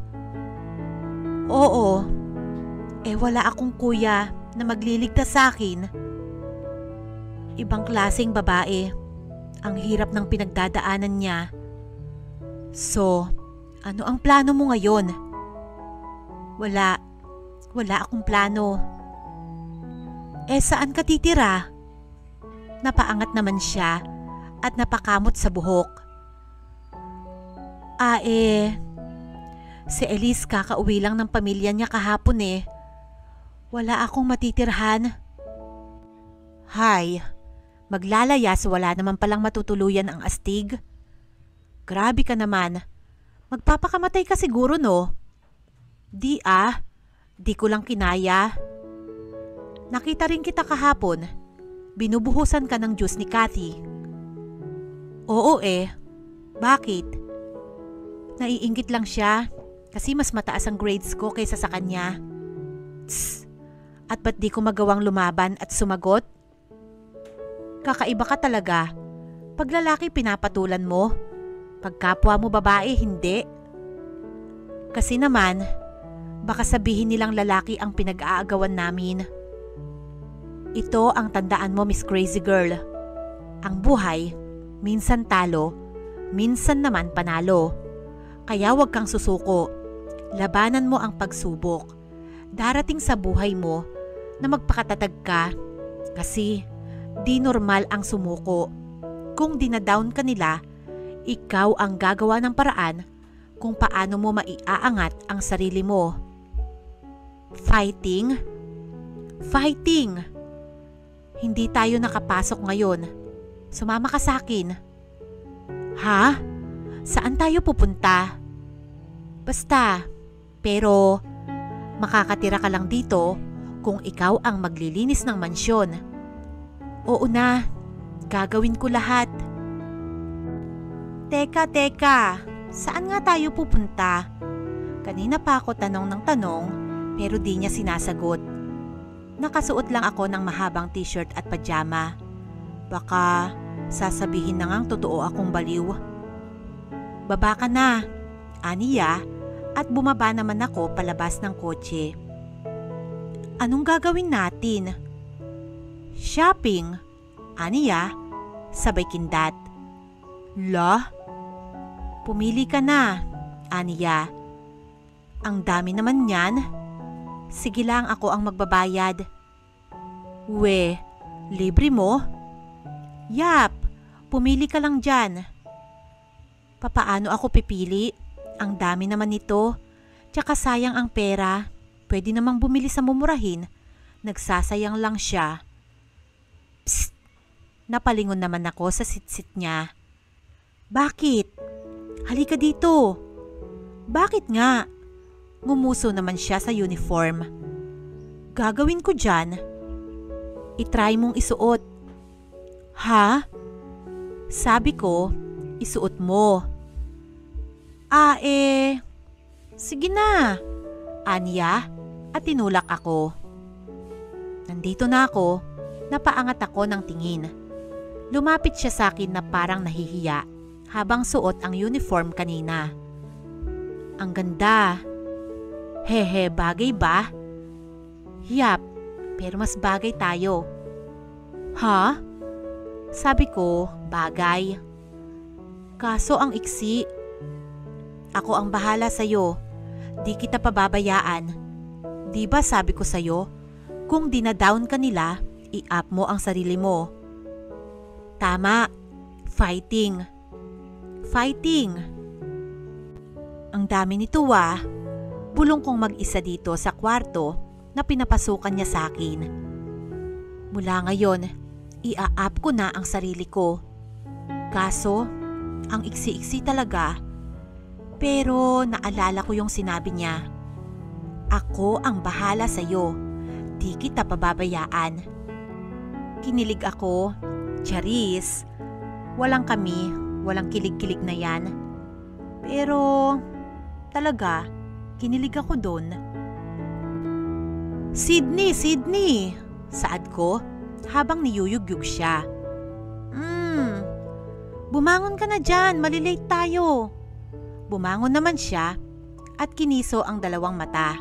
Oo. Wala akong kuya na magliligtas sa akin. Ibang klaseng babae. Ang hirap ng pinagdadaanan niya. So, ano ang plano mo ngayon? Wala akong plano. Saan ka titira? Napaangat naman siya at napakamot sa buhok. Si Elise kakauwi lang ng pamilya niya kahapon Wala akong matitirhan. Hay, maglalayas wala naman palang matutuluyan ang astig. Grabe ka naman. Magpapakamatay ka siguro no? Di ko lang kinaya. Nakita rin kita kahapon. Binubuhusan ka ng juice ni Cathy. Oo Bakit? Naiinggit lang siya kasi mas mataas ang grades ko kaysa sa kanya. Tss! At ba't di ko magawang lumaban at sumagot? Kakaiba ka talaga. Pag lalaki pinapatulan mo, pag kapwa mo babae hindi. Kasi naman, baka sabihin nilang lalaki ang pinag-aagawan namin. Ito ang tandaan mo, Miss Crazy Girl. Ang buhay, minsan talo, minsan naman panalo. Kaya huwag kang susuko. Labanan mo ang pagsubok. Darating sa buhay mo na magpakatatag ka kasi di normal ang sumuko. Kung dinadown ka nila, ikaw ang gagawa ng paraan kung paano mo maiaangat ang sarili mo. Fighting? Fighting! Hindi tayo nakapasok ngayon. Sumama ka sa akin. Ha? Saan tayo pupunta? Basta, pero makakatira ka lang dito kung ikaw ang maglilinis ng mansyon. Oo na, gagawin ko lahat. Teka, saan nga tayo pupunta? Kanina pa ako tanong ng tanong pero di niya sinasagot. Nakasuot lang ako ng mahabang t-shirt at pajama. Baka sasabihin na ngang totoo akong baliw. Baba ka na, aniya, at bumaba naman ako palabas ng kotse. Anong gagawin natin? Shopping, aniya, sabay kindat. La? Pumili ka na, aniya. Ang dami naman yan. Sige lang, ako ang magbabayad. We, libre mo? Yap, pumili ka lang dyan. Papaano ako pipili? Ang dami naman nito. Tsaka sayang ang pera. Pwede namang bumili sa mumurahin. Nagsasayang lang siya. Psst! Napalingon naman ako sa sit-sit niya. Bakit? Halika dito. Bakit nga? Ngumuso naman siya sa uniform. Gagawin ko dyan. I-try mong isuot. Ha? Sabi ko, isuot mo. Sige na. Aniya, at tinulak ako. Nandito na ako, napaangat ako ng tingin. Lumapit siya sa akin na parang nahihiya habang suot ang uniform kanina. Ang ganda. Hehe, bagay ba? Yap, pero mas bagay tayo. Ha? Sabi ko, bagay. Kaso ang iksi. Ako ang bahala sa'yo. Di kita pababayaan. Di ba sabi ko sa'yo, kung dinadown ka nila, i-up mo ang sarili mo. Tama. Fighting. Fighting. Ang dami nito ah. Bulong kong mag-isa dito sa kwarto na pinapasukan niya sa akin. Mula ngayon, i-up ko na ang sarili ko. Kaso, ang iksi-iksi talaga. Pero naalala ko yung sinabi niya. Ako ang bahala sa'yo. Di kita pababayaan. Kinilig ako. Charis. Walang kami. Walang kilig-kilig na yan. Pero talaga, kinilig ako doon. Sydney! Saad ko habang niyuyugyug siya. Bumangon ka na dyan. Malilate tayo. Bumangon naman siya at kiniso ang dalawang mata.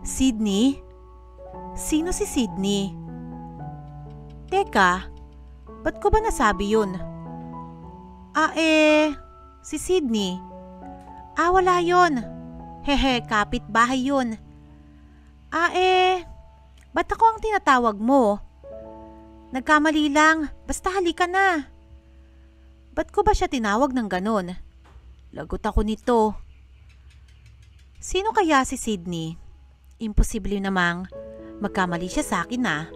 Sydney? Sino si Sydney? Teka, ba't ko ba nasabi yun? Si Sydney. Wala yun. Hehe, kapitbahay yun. Ba't ako ang tinatawag mo? Nagkamali lang, basta halika na. Ba't ko ba siya tinawag ng ganon? Lagot ako nito. Sino kaya si Sydney? Imposible namang magkamali siya sa akin ah.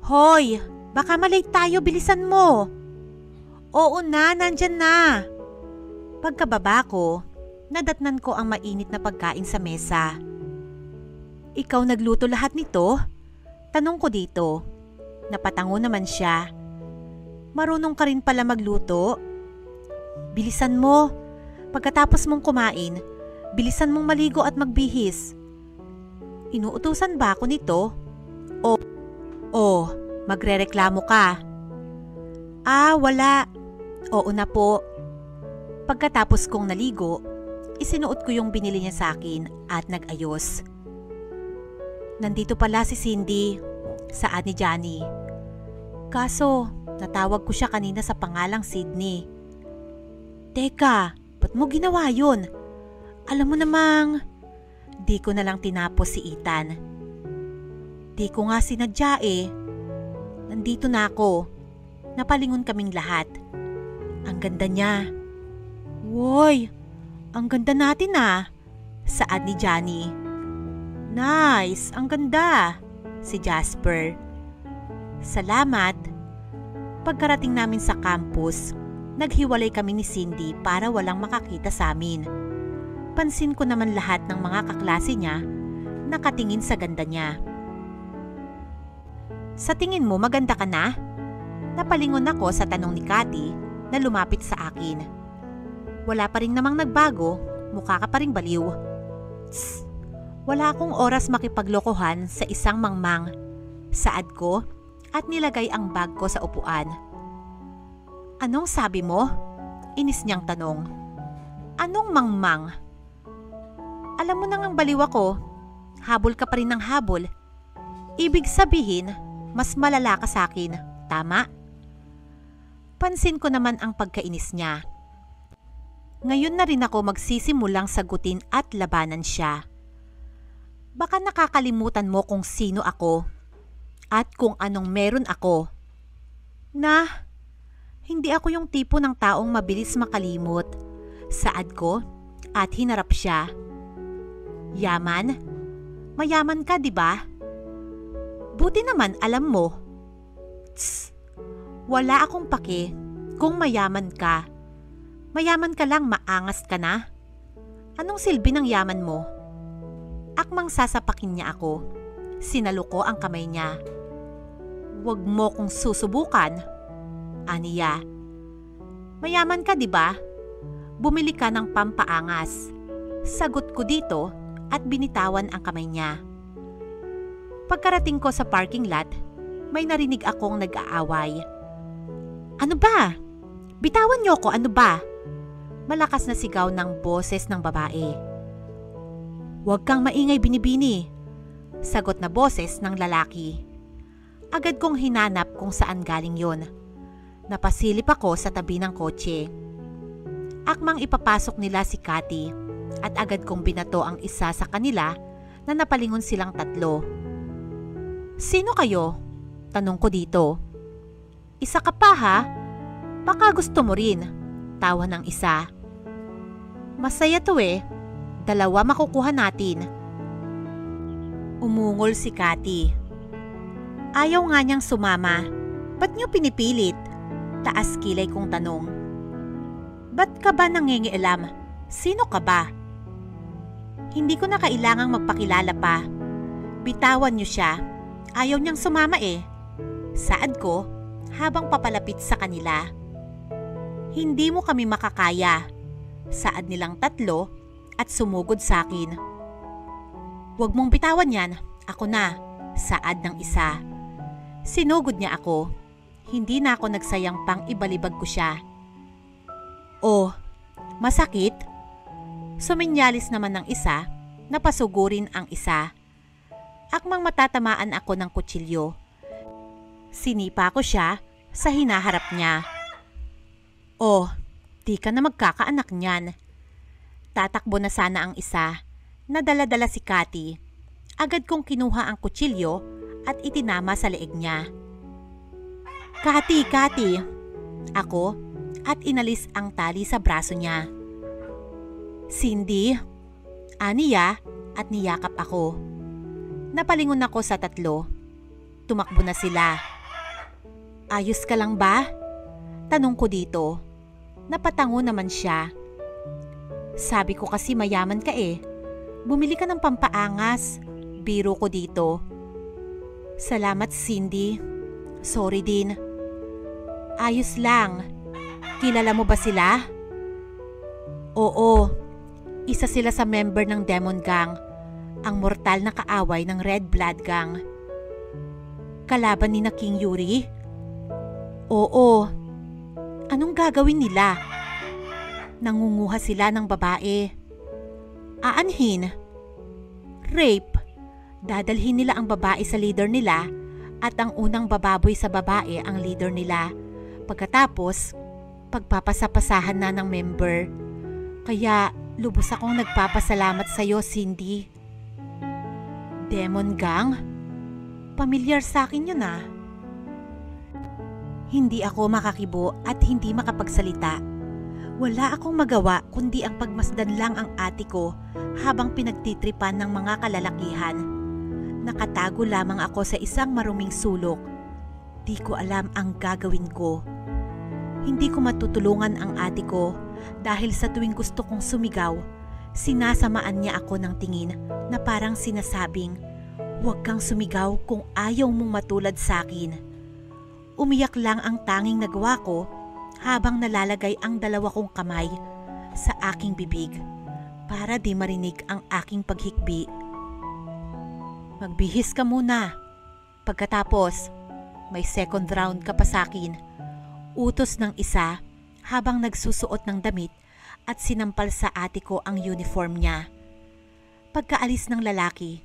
Hoy, baka malate tayo, bilisan mo. Oo na, nandyan na. Pagkababa ko, nadatnan ko ang mainit na pagkain sa mesa. Ikaw nagluto lahat nito? Tanong ko dito. Napatango naman siya. Marunong ka rin pala magluto? Bilisan mo. Pagkatapos mong kumain, bilisan mong maligo at magbihis. Inuutusan ba ako nito? Magrereklamo ka. Wala. Oo na po. Pagkatapos kong naligo, isinuot ko yung binili niya sa akin at nag-ayos. Nandito pala si Cindy, saad ni Johnny. Kaso, natawag ko siya kanina sa pangalang Sydney. Teka, ba't mo ginawa yun? Alam mo namang... Di ko na lang tinapos si Ethan. Di ko nga sinadya eh. Nandito na ako. Napalingon kaming lahat. Ang ganda niya. Woy, ang ganda natin ah, saad ni Johnny. Nice, ang ganda, si Jasper. Salamat. Pagkarating namin sa campus, naghiwalay kami ni Cindy para walang makakita sa amin. Pansin ko naman lahat ng mga kaklase niya nakatingin sa ganda niya. Sa tingin mo maganda ka na? Napalingon ako sa tanong ni Cathy na lumapit sa akin. Wala pa rin namang nagbago, mukha ka pa rin baliw. Tss, wala akong oras makipaglokohan sa isang mangmang. Saad ko at nilagay ang bag ko sa upuan. Anong sabi mo? Inis niyang tanong. Anong mangmang? Alam mo nang ang baliw ako. Habol ka pa rin ng habol. Ibig sabihin, mas malala ka sa akin. Tama? Pansin ko naman ang pagkainis niya. Ngayon na rin ako magsisimulang sagutin at labanan siya. Baka nakakalimutan mo kung sino ako at kung anong meron ako. Na, hindi ako yung tipo ng taong mabilis makalimot. Saad ko at hinarap siya. Yaman? Mayaman ka, di ba? Buti naman alam mo. Tss, wala akong pake kung mayaman ka. Mayaman ka lang, maangas ka na. Anong silbi ng yaman mo? Akmang sasapakin niya ako. Sinalo ko ang kamay niya. Huwag mo kong susubukan. Aniya. Mayaman ka, di ba? Bumili ka ng pampaangas. Sagot ko dito at binitawan ang kamay niya. Pagkarating ko sa parking lot, may narinig akong nag-aaway. Ano ba? Bitawan niyo ko, ano ba? Malakas na sigaw ng boses ng babae. Huwag kang maingay, binibini. Sagot na boses ng lalaki. Agad kong hinanap kung saan galing yon. Napasilip ako sa tabi ng kotse. Akmang ipapasok nila si Cathy at agad kong binato ang isa sa kanila na napalingon silang tatlo. Sino kayo? Tanong ko dito. Isa ka pa ha? Baka gusto mo rin. Tawa ng isa. Masaya to eh. Dalawa makukuha natin. Umungol si Cathy. Ayaw nga niyang sumama. Ba't niyo pinipilit? Taas kilay kong tanong. Ba't ka ba nangingialam? Sino ka ba? Hindi ko na kailangang magpakilala pa. Bitawan niyo siya. Ayaw niyang sumama eh. Saad ko habang papalapit sa kanila. Hindi mo kami makakaya. Saad nilang tatlo at sumugod sa akin. Huwag mong bitawan yan. Ako na. Saad ng isa. Sinugod niya ako. Hindi na ako nagsayang pang ibalibag ko siya. Oh, masakit? Suminyalis naman ng isa na pasugurin ang isa. Akmang matatamaan ako ng kutsilyo. Sinipa ko siya sa hinaharap niya. Oh, di ka na magkakaanak niyan. Tatakbo na sana ang isa. Nadala-dala si Cathy. Agad kong kinuha ang kutsilyo at itinama sa leeg niya. Cathy, Cathy! Ako at inalis ang tali sa braso niya. Cindy, aniya at niyakap ako. Napalingon ako sa tatlo. Tumakbo na sila. Ayos ka lang ba? Tanong ko dito. Napatango naman siya. Sabi ko kasi mayaman ka eh. Bumili ka ng pampaangas. Biro ko dito. Salamat Cindy. Sorry din. Ayos lang. Kilala mo ba sila? Oo. Isa sila sa member ng Demon Gang. Ang mortal na kaaway ng Red Blood Gang. Kalaban ni na King Yuri? Oo. Anong gagawin nila? Nangunguha sila ng babae. Aanhin? Rape? Dadalhin nila ang babae sa leader nila at ang unang bababoy sa babae ang leader nila. Pagkatapos, pagpapasapasahan na ng member. Kaya lubos akong nagpapasalamat sa iyo, Cindy. Demon Gang? Pamilyar sa akin yun ah. Hindi ako makakibo at hindi makapagsalita. Wala akong magawa kundi ang pagmasdan lang ang ate ko habang pinagtitripan ng mga kalalakihan. Nakatago lamang ako sa isang maruming sulok. Di ko alam ang gagawin ko. Hindi ko matutulungan ang ate ko dahil sa tuwing gusto kong sumigaw, sinasamaan niya ako ng tingin na parang sinasabing, "Huwag kang sumigaw kung ayaw mong matulad sa akin." Umiyak lang ang tanging nagawa ko habang nalalagay ang dalawa kong kamay sa aking bibig para di marinig ang aking paghikbi. Magbihis ka muna. Pagkatapos, may second round ka pa sa akin. Utos ng isa habang nagsusuot ng damit at sinampal sa ate ko ang uniform niya. Pagkaalis ng lalaki,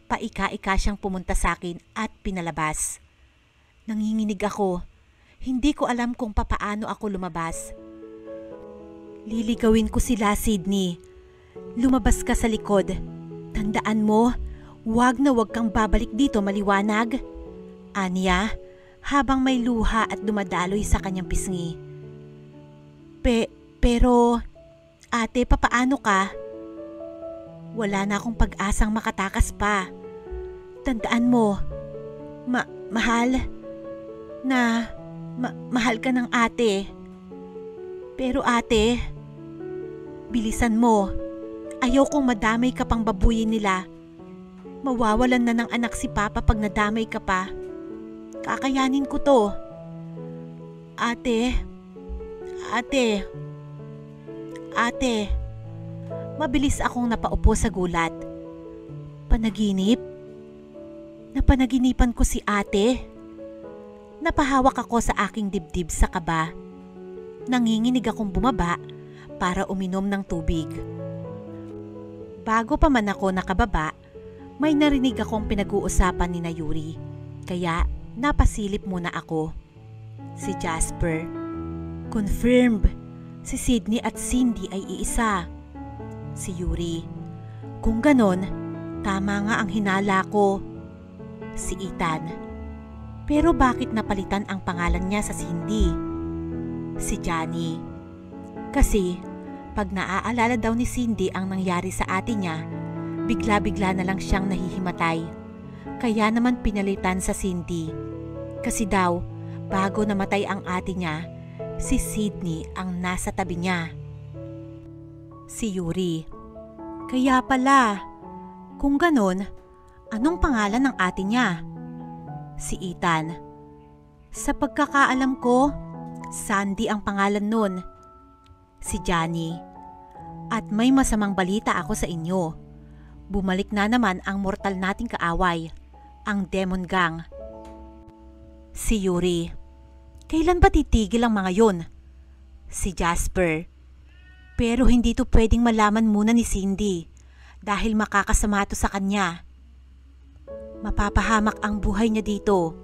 paika-ika siyang pumunta sa akin at pinalabas. Nanginginig ako. Hindi ko alam kung papaano ako lumabas. Liligawin ko sila, Sydney. Lumabas ka sa likod. Tandaan mo, wag kang babalik dito, maliwanag. Anya, habang may luha at dumadaloy sa kanyang pisngi. Pero, ate, papaano ka? Wala na akong pag-asang makatakas pa. Tandaan mo, mahal ka ng ate. Pero ate, bilisan mo. Ayaw kong madamay ka pang babuyin nila. Mawawalan na ng anak si Papa pag nadamay ka pa. Kakayanin ko to. Ate. Mabilis akong napaupo sa gulat. Panaginip? Napanaginipan ko si ate. Napahawak ako sa aking dibdib sa kaba. Nanginginig akong bumaba para uminom ng tubig. Bago pa man ako nakababa, may narinig akong pinag-uusapan ni Yuri. Kaya napasilip muna ako. Si Jasper. Confirmed. Si Sydney at Cindy ay iisa. Si Yuri. Kung ganon, tama nga ang hinala ko. Si Ethan. Pero bakit napalitan ang pangalan niya sa Cindy? Si Johnny. Kasi pag naaalala daw ni Cindy ang nangyari sa ate niya, bigla-bigla na lang siyang nahihimatay. Kaya naman pinalitan sa Cindy. Kasi daw, bago namatay ang ate niya, si Sydney ang nasa tabi niya. Si Yuri. Kaya pala, kung ganon, anong pangalan ng ate niya? Si Ethan. Sa pagkakaalam ko, Sandy ang pangalan nun. Si Johnny. At may masamang balita ako sa inyo. Bumalik na naman ang mortal nating kaaway, ang Demon Gang. Si Yuri. Kailan ba titigil ang mga yon? Si Jasper. Pero hindi to pwedeng malaman muna ni Cindy dahil makakasama to sa kanya. Mapapahamak ang buhay niya dito,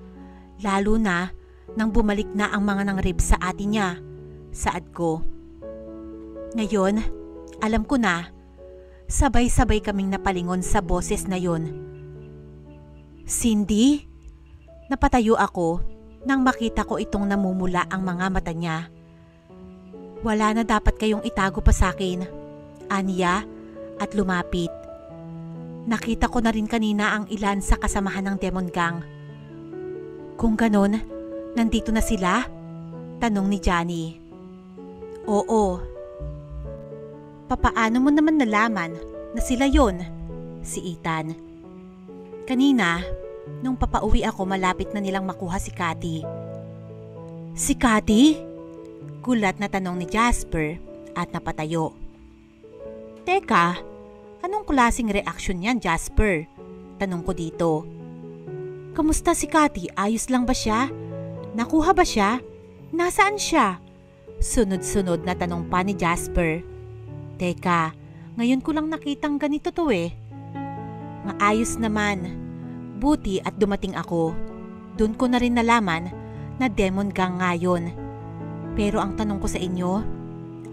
lalo na nang bumalik na ang mga nangrib sa atin niya, saad ko. Ngayon, alam ko na, sabay-sabay kaming napalingon sa boses na yon. Cindy? Napatayo ako nang makita ko itong namumula ang mga mata niya. Wala na dapat kayong itago pa sa akin, aniya, at lumapit. Nakita ko na rin kanina ang ilan sa kasamahan ng Demon Gang. Kung ganon, nandito na sila? Tanong ni Johnny. Oo. Papaano mo naman nalaman na sila yon? Si Ethan. Kanina, nung papauwi ako, malapit na nilang makuha si Cathy. Si Cathy? Gulat na tanong ni Jasper at napatayo. Teka, anong klaseng reaksyon yan, Jasper? Tanong ko dito. Kamusta si Cathy? Ayos lang ba siya? Nakuha ba siya? Nasaan siya? Sunod-sunod na tanong pa ni Jasper. Teka, ngayon ko lang nakitang ganito to eh. Maayos naman. Buti at dumating ako. Doon ko na rin nalaman na demon gang ngayon. Pero ang tanong ko sa inyo,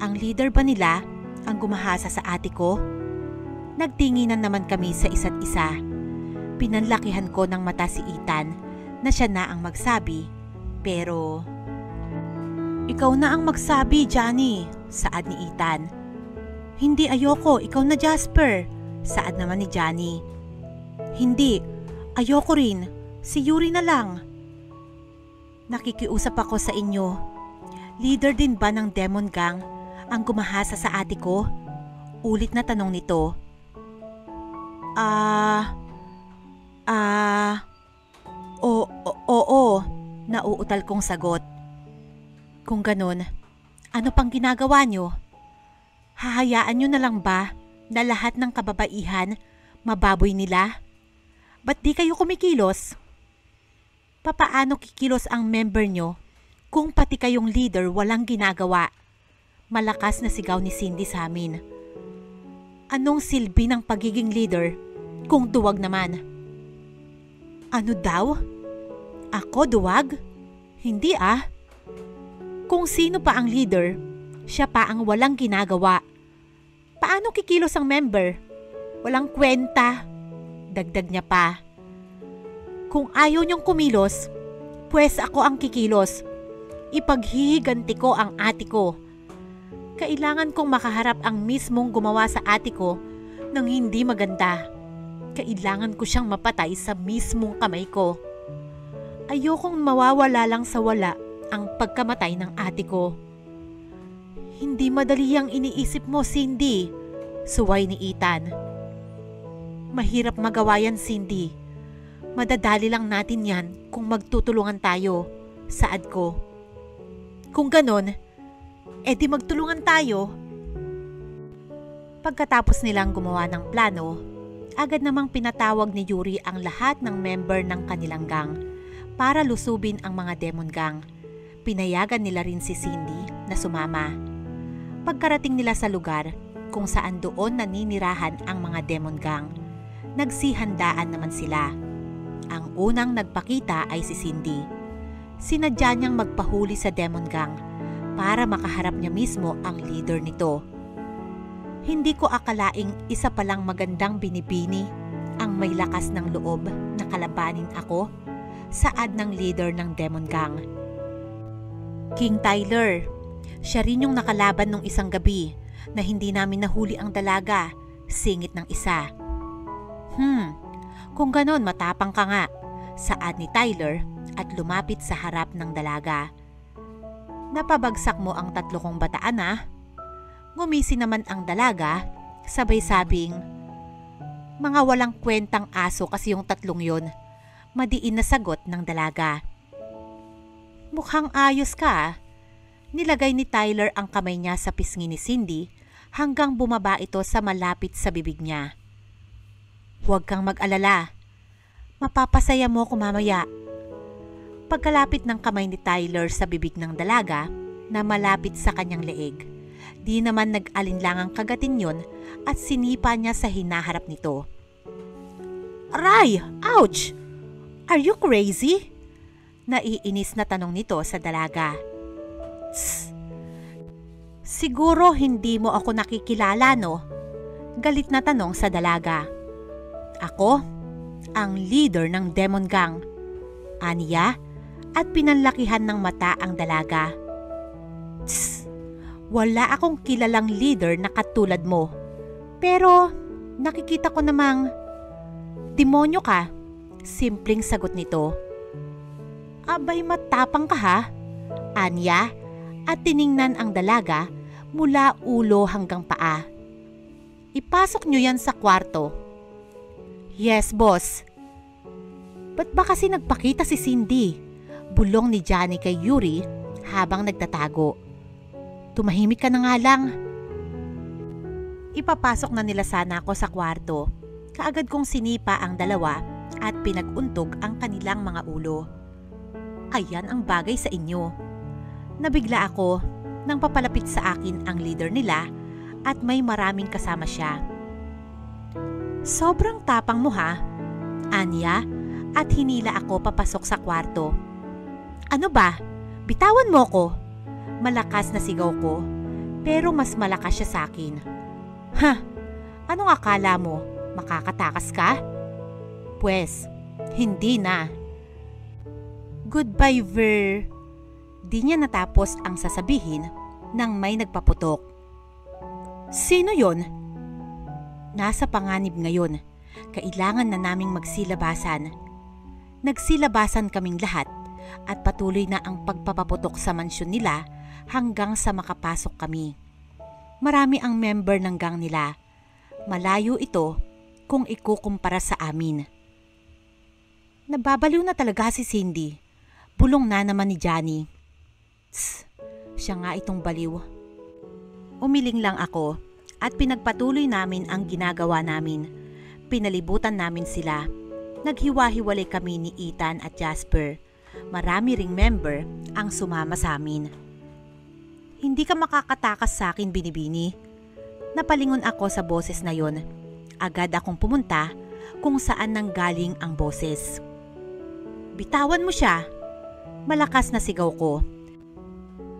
ang leader ba nila ang gumahasa sa ate ko? Nagtinginan naman kami sa isa't isa. Pinanlakihan ko ng mata si Ethan na siya na ang magsabi. Pero, ikaw na ang magsabi, Johnny, saad ni Ethan. Hindi, ayoko, ikaw na, Jasper, saad naman ni Johnny. Hindi, ayoko rin, si Yuri na lang. Nakikiusap ako sa inyo. Leader din ba ng demon gang ang gumahasa sa ate ko? Ulit na tanong nito. Oo, nauutal kong sagot. Kung ganun, ano pang ginagawa nyo? Hahayaan nyo na lang ba na lahat ng kababaihan mababoy nila? Ba't di kayo kumikilos? Papaano kikilos ang member nyo kung pati kayong leader walang ginagawa? Malakas na sigaw ni Cindy sa amin. Anong silbi ng pagiging leader kung duwag naman? Ano daw? Ako duwag? Hindi ah. Kung sino pa ang leader, siya pa ang walang ginagawa. Paano kikilos ang member? Walang kwenta. Dagdag niya pa. Kung ayaw niyong kumilos, pwes ako ang kikilos. Ipaghihiganti ko ang ate ko. Kailangan kong makaharap ang mismong gumawa sa ate ko ng hindi maganda. Kailangan ko siyang mapatay sa mismong kamay ko. Ayokong mawawala lang sa wala ang pagkamatay ng ate ko. Hindi madali ang iniisip mo, Cindy, suway ni Ethan. Mahirap magawa yan, Cindy. Madadali lang natin yan kung magtutulungan tayo, saad ko. Kung ganon, edi magtulungan tayo. Pagkatapos nilang gumawa ng plano, agad namang pinatawag ni Yuri ang lahat ng member ng kanilang gang para lusubin ang mga demon gang. Pinayagan nila rin si Cindy na sumama. Pagkarating nila sa lugar kung saan doon naninirahan ang mga demon gang, nagsihandaan naman sila. Ang unang nagpakita ay si Cindy. Sinadya niyang magpahuli sa demon gang para makaharap niya mismo ang leader nito. Hindi ko akalaing isa palang magandang binibini ang may lakas ng loob na kalabanin ako, saad ng leader ng demon gang. King Tyler, siya rin yung nakalaban nung isang gabi na hindi namin nahuli ang dalaga, singit ng isa. Kung ganon matapang ka nga, saad ni Tyler at lumapit sa harap ng dalaga. Napabagsak mo ang 3 kong bataan ah. Ngumisi naman ang dalaga, sabay sabing, mga walang kwentang aso kasi yung 3 yon, madiin na sagot ng dalaga. Mukhang ayos ka ah. Nilagay ni Tyler ang kamay niya sa pisngi ni Cindy hanggang bumaba ito sa malapit sa bibig niya. Huwag kang mag-alala. Mapapasaya mo ko mamaya. Pagkalapit ng kamay ni Tyler sa bibig ng dalaga na malapit sa kanyang leeg, di naman nag-alinlangang kagatin yon at sinipa niya sa hinaharap nito. Aray! Ouch! Are you crazy? Naiinis na tanong nito sa dalaga. Tss! Siguro hindi mo ako nakikilala, no? Galit na tanong sa dalaga. Ako? Ang leader ng demon gang. Aniya? At pinanlakihan ng mata ang dalaga. Tss! Wala akong kilalang leader na katulad mo. Pero nakikita ko namang demonyo ka. Simpleng sagot nito. Abay matapang ka ha? Anya? At tiningnan ang dalaga mula ulo hanggang paa. Ipasok nyo yan sa kwarto. Yes, boss. Ba't ba kasi nagpakita si Cindy? Bulong ni Johnny kay Yuri habang nagtatago. Tumahimik ka na nga lang. Ipapasok na nila sana ako sa kwarto. Kaagad kong sinipa ang dalawa at pinag-untog ang kanilang mga ulo. Ayan ang bagay sa inyo. Nabigla ako nang papalapit sa akin ang leader nila at may maraming kasama siya. Sobrang tapang mo ha, Anya, at hinila ako papasok sa kwarto. Ano ba? Bitawan mo ko. Malakas na sigaw ko, pero mas malakas siya sa akin. Ha? Anong akala mo? Makakatakas ka? Pwes, hindi na. Goodbye, Ver. Di niya natapos ang sasabihin nang may nagpaputok. Sino yon? Nasa panganib ngayon. Kailangan na naming magsilabasan. Nagsilabasan kaming lahat at patuloy na ang pagpapaputok sa mansyon nila hanggang sa makapasok kami. Marami ang member ng gang nila. Malayo ito kung ikukumpara sa amin. Nababaliw na talaga si Cindy. Bulong na naman ni Johnny. Tss, siya nga itong baliw. Umiling lang ako at pinagpatuloy namin ang ginagawa namin. Pinalibutan namin sila. Naghiwa-hiwalay kami ni Ethan at Jasper. Marami ring member ang sumama sa amin. Hindi ka makakatakas sa akin, Binibini. Napalingon ako sa boses na yon. Agad akong pumunta kung saan nanggaling ang boses. Bitawan mo siya. Malakas na sigaw ko.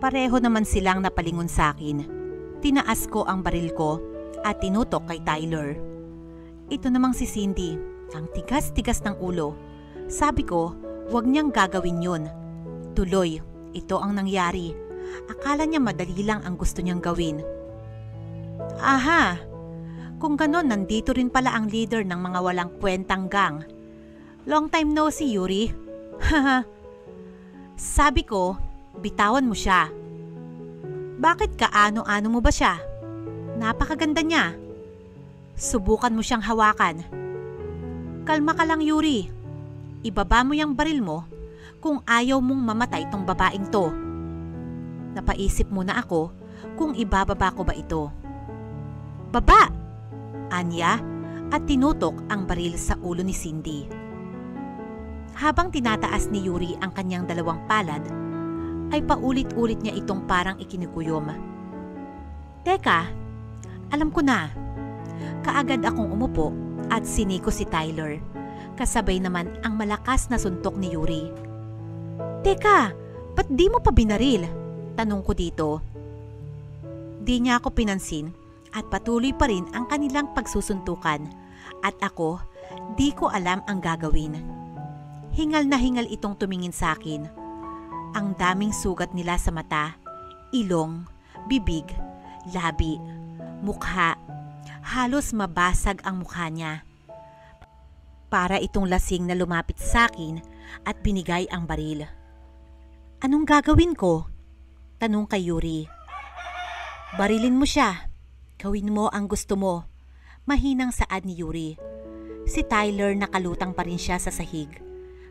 Pareho naman silang napalingon sa akin. Tinaas ko ang baril ko at tinutok kay Tyler. Ito namang si Cindy, ang tigas-tigas ng ulo. Sabi ko, huwag niyang gagawin yun. Tuloy, ito ang nangyari. Akala niya madali lang ang gusto niyang gawin. Aha, kung ganon nandito rin pala ang leader ng mga walang kwentang gang. Long time no see, Yuri. Haha. Sabi ko, bitawan mo siya. Bakit kaano-ano mo ba siya? Napakaganda niya. Subukan mo siyang hawakan. Kalma ka lang, Yuri. Ibaba mo yung baril mo kung ayaw mong mamatay itong babaeng to. Napaisip muna ako kung ibababa ko ba ito. Baba! Anya, at tinutok ang baril sa ulo ni Cindy. Habang tinataas ni Yuri ang kanyang dalawang palad, ay paulit-ulit niya itong parang ikinukuyom. Teka, alam ko na. Kaagad akong umupo at siniko si Tyler. Kasabay naman ang malakas na suntok ni Yuri. Teka, ba't di mo pa binaril? Tanong ko dito. Di niya ako pinansin at patuloy pa rin ang kanilang pagsusuntukan at ako di ko alam ang gagawin. Hingal na hingal itong tumingin sa akin. Ang daming sugat nila sa mata, ilong, bibig, labi, mukha. Halos mabasag ang mukha niya. Para itong lasing na lumapit sa akin at binigay ang baril. Anong gagawin ko? Tanong kay Yuri. Barilin mo siya. Gawin mo ang gusto mo. Mahinang saad ni Yuri. Si Tyler nakalutang pa rin siya sa sahig.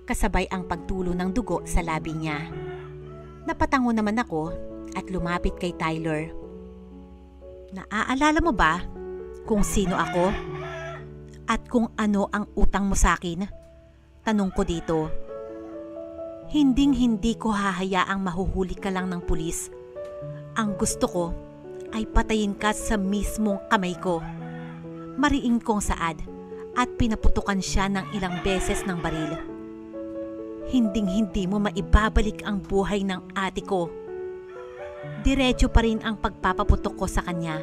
Kasabay ang pagtulo ng dugo sa labi niya. Napatango naman ako at lumapit kay Tyler. Naaalala mo ba kung sino ako? At kung ano ang utang mo sa akin? Tanong ko dito. Hinding-hindi ko hahayaang mahuhuli ka lang ng pulis. Ang gusto ko ay patayin ka sa mismong kamay ko. Mariing kong saad at pinaputukan siya ng ilang beses ng baril. Hinding-hindi mo maibabalik ang buhay ng ate ko. Diretso pa rin ang pagpapaputok ko sa kanya,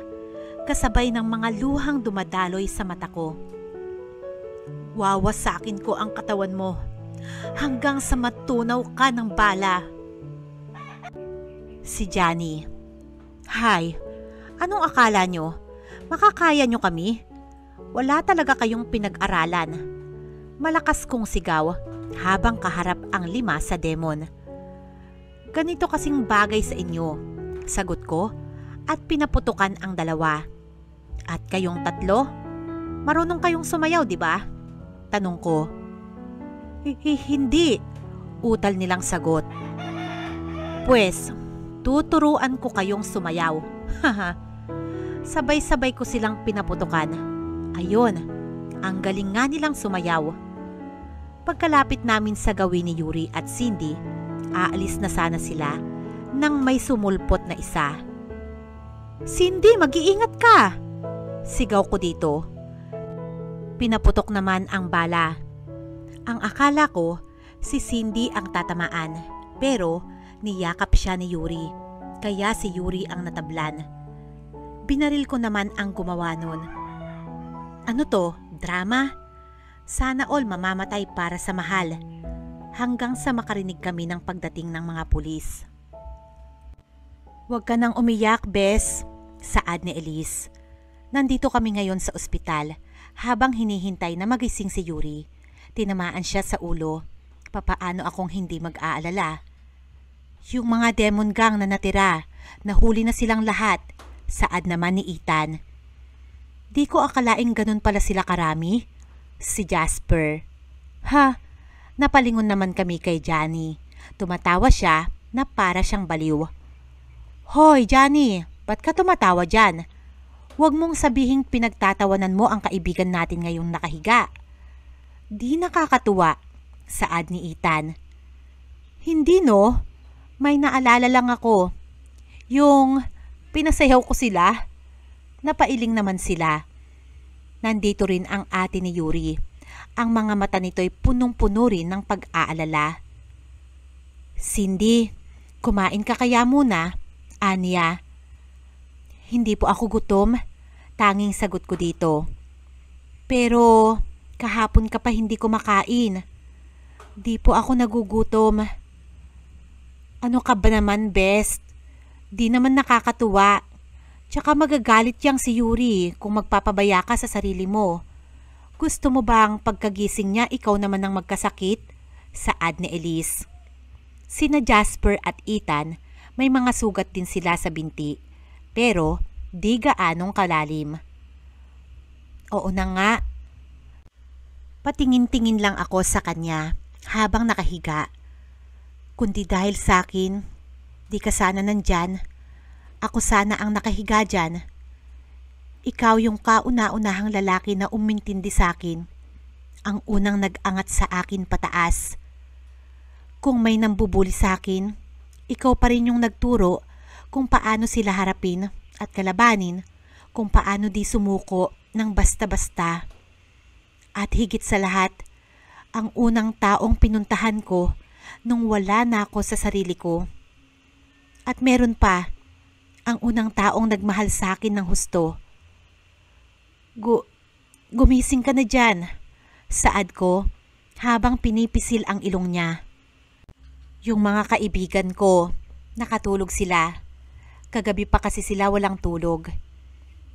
kasabay ng mga luhang dumadaloy sa mata ko. Wawasakin ko ang katawan mo hanggang sa matunaw ka ng bala. Si Johnny. Hay, anong akala nyo? Makakaya nyo kami? Wala talaga kayong pinag-aralan. Malakas kong sigaw habang kaharap ang 5 sa demon. Ganito kasing bagay sa inyo, sagot ko at pinaputukan ang 2. At kayong 3? Marunong kayong sumayaw, di ba? Tanong ko. Hindi, utal nilang sagot. Pues, tuturuan ko kayong sumayaw. Haha. Sabay-sabay ko silang pinaputukan. Ayun, ang galing nga nilang sumayaw. Pagkalapit namin sa gawin ni Yuri at Cindy, aalis na sana sila nang may sumulpot na isa. Cindy, mag-iingat ka! Sigaw ko dito. Pinaputok naman ang bala. Ang akala ko, si Cindy ang tatamaan, pero niyakap siya ni Yuri, kaya si Yuri ang natablan. Binaril ko naman ang gumawa nun. Ano to? Drama? Sana all mamamatay para sa mahal. Hanggang sa makarinig kami ng pagdating ng mga pulis. Huwag ka nang umiyak, Bes, saad ni Elise. Nandito kami ngayon sa ospital habang hinihintay na magising si Yuri. Tinamaan siya sa ulo. Papaano akong hindi mag-aalala? Yung mga demon gang na natira, nahuli na silang lahat, saad naman ni Ethan. Di ko akalaing ganun pala sila karami. Si Jasper. Ha? Napalingon naman kami kay Johnny. Tumatawa siya na para siyang baliw. Hoy, Johnny, ba't ka tumatawa dyan? Huwag mong sabihing pinagtatawanan mo ang kaibigan natin ngayong nakahiga. Di nakakatuwa, saad ni Ethan. Hindi no, may naalala lang ako. Yung pinasayaw ko sila. Napailing naman sila. Nandito rin ang ate ni Yuri. Ang mga mata nito'y punong-puno rin ng pag-aalala. Cindy, kumain ka kaya muna? Anya. Hindi po ako gutom. Tanging sagot ko dito. Pero kahapon ka pa hindi kumakain. Di po ako nagugutom. Ano ka ba naman, Best? Di naman nakakatuwa. Tsaka magagalit yang si Yuri kung magpapabaya ka sa sarili mo. Gusto mo bang pagkagising niya ikaw naman ang magkasakit? Saad ni Elise. Sina Jasper at Ethan, may mga sugat din sila sa binti. Pero di gaanong kalalim. Oo na nga. Patingin-tingin lang ako sa kanya habang nakahiga. Kundi dahil sa akin, di ka sana nandyan. Ako sana ang nakahiga dyan. Ikaw yung kauna-unahang lalaki na umintindi sa akin. Ang unang nag-angat sa akin pataas. Kung may nambubuli sa akin, ikaw pa rin yung nagturo kung paano sila harapin at kalabanin, kung paano di sumuko ng basta-basta. At higit sa lahat, ang unang taong pinuntahan ko nung wala na ako sa sarili ko. At meron pa, ang unang taong nagmahal sa akin ng husto. Gumising ka na dyan, saad ko habang pinipisil ang ilong niya. Yung mga kaibigan ko, nakatulog sila. Kagabi pa kasi sila walang tulog.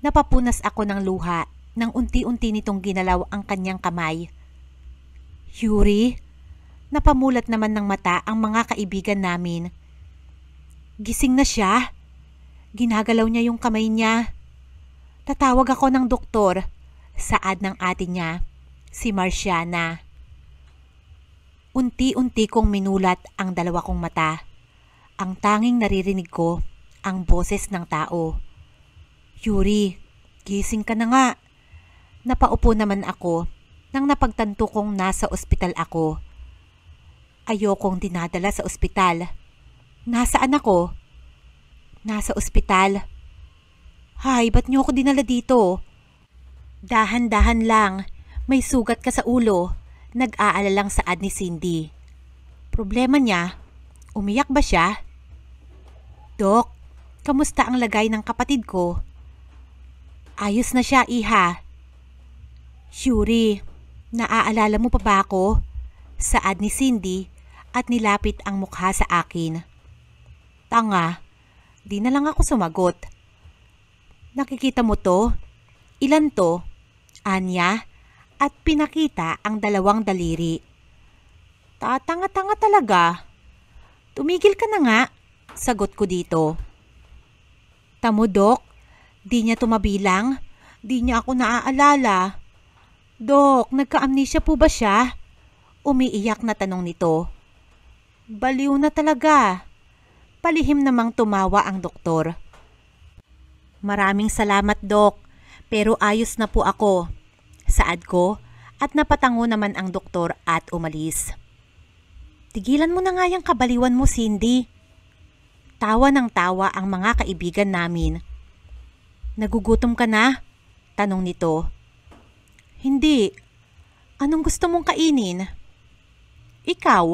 Napapunas ako ng luha nang unti-unti nitong ginalaw ang kanyang kamay. Yuri, napamulat naman ng mata ang mga kaibigan namin. Gising na siya. Ginagalaw niya yung kamay niya. Tatawag ako ng doktor, saad ng ate niya, si Marciana. Unti-unti kong minulat ang dalawa kong mata. Ang tanging naririnig ko, ang boses ng tao. Yuri, gising ka na nga. Napaupo naman ako nang napagtanto kong nasa ospital ako. Ayokong dinadala sa ospital. Nasaan ako? Nasa ospital. Hay, ba't niyo ako dinala dito? Dahan-dahan lang. May sugat ka sa ulo. Nag-aalalang saad ni Cindy. Problema niya, umiyak ba siya? Dok, kamusta ang lagay ng kapatid ko? Ayos na siya, iha. Yuri, naaalala mo pa ba ako? Saad ni Cindy at nilapit ang mukha sa akin. Tanga, di na lang ako sumagot. Nakikita mo to? Ilan to? Anya? At pinakita ang dalawang daliri. Tatanga-tanga talaga. Tumigil ka na nga, sagot ko dito. Tamo, Dok, di niya tumabilang. Di niya ako naaalala. Dok, nagka-amnesia po ba siya? Umiiyak na tanong nito. Baliw na talaga. Palihim namang tumawa ang doktor. Maraming salamat, Dok, pero ayos na po ako, saad ko at napatango naman ang doktor at umalis. Tigilan mo na nga yung kabaliwan mo, Cindy. Tawa ng tawa ang mga kaibigan namin. Nagugutom ka na? Tanong nito. Hindi, Anong gusto mong kainin? Ikaw?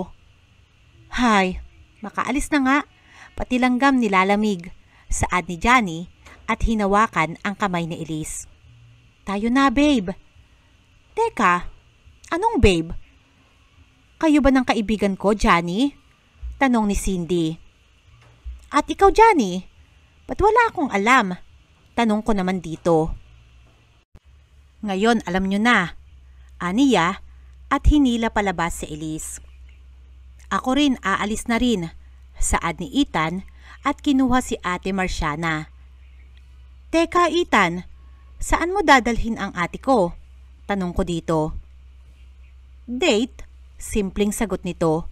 Hay, makaalis na nga. Pati langgam nilalamig. Saad ni Johnny at hinawakan ang kamay ni Elise. Tayo na, babe. Teka, anong babe? Kayo ba ng kaibigan ko, Johnny? Tanong ni Cindy. At ikaw, Johnny? Ba't wala akong alam? Tanong ko naman dito. Ngayon alam nyo na. Aniya at hinila palabas si Elise. Ako rin aalis na rin. Saad ni Ethan at kinuha si Ate Marciana. Teka Ethan, saan mo dadalhin ang ate ko? Tanong ko dito. Date? Simpleng sagot nito.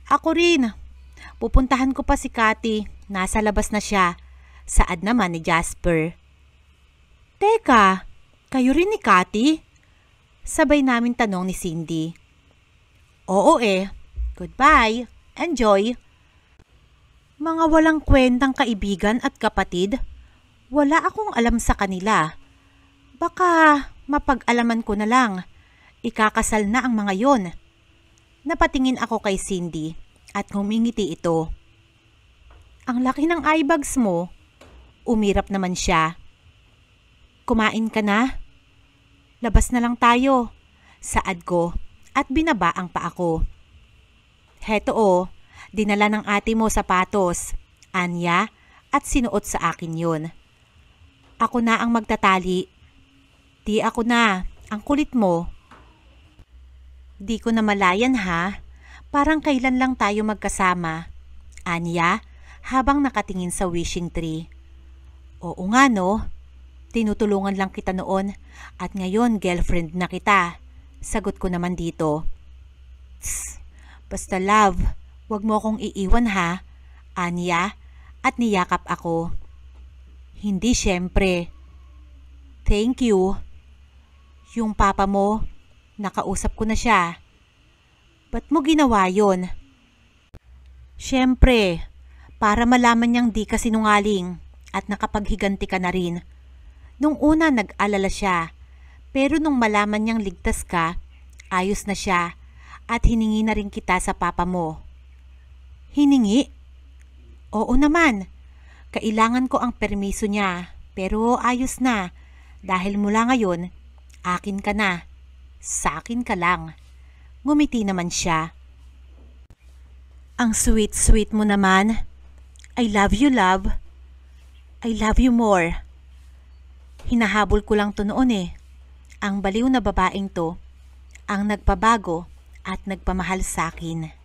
Ako rin. Pupuntahan ko pa si Cathy. Nasa labas na siya. Saad naman ni Jasper. Teka, kayo rin ni Cathy? Sabay namin tanong ni Cindy. Oo Goodbye. Enjoy. Mga walang kwentang kaibigan at kapatid. Wala akong alam sa kanila. Baka mapag-alaman ko na lang. Ikakasal na ang mga yon. Napatingin ako kay Cindy at humingiti ito. Ang laki ng eye bags mo. Umirap naman siya. Kumain ka na? Labas na lang tayo. Saad ko at binaba ang paa ko. Heto dinala ng ate mo sapatos, Anya, at sinuot sa akin yun. Ako na ang magtatali. Di ako na, ang kulit mo. Di ko na malayan ha, parang kailan lang tayo magkasama. Anya, habang nakatingin sa wishing tree. Oo nga no, tinutulungan lang kita noon at ngayon girlfriend na kita. Sagot ko naman dito. Tss, basta love, wag mo akong iiwan ha, Anya, at niyakap ako. Hindi syempre. Thank you. Yung papa mo, nakausap ko na siya. Ba't mo ginawa yun? Syempre, para malaman niyang di ka sinungaling at nakapaghiganti ka na rin. Nung una nag-alala siya, pero nung malaman niyang ligtas ka, ayos na siya at hiningi na rin kita sa papa mo. Hiningi? Oo naman. Kailangan ko ang permiso niya, pero ayos na. Dahil mula ngayon, akin ka na. Sa akin ka lang. Ngumiti naman siya. Ang sweet-sweet mo naman. I love you, love. I love you more. Hinahabol ko lang to noon Ang baliw na babaeng to, ang nagpabago at nagpamahal sa akin.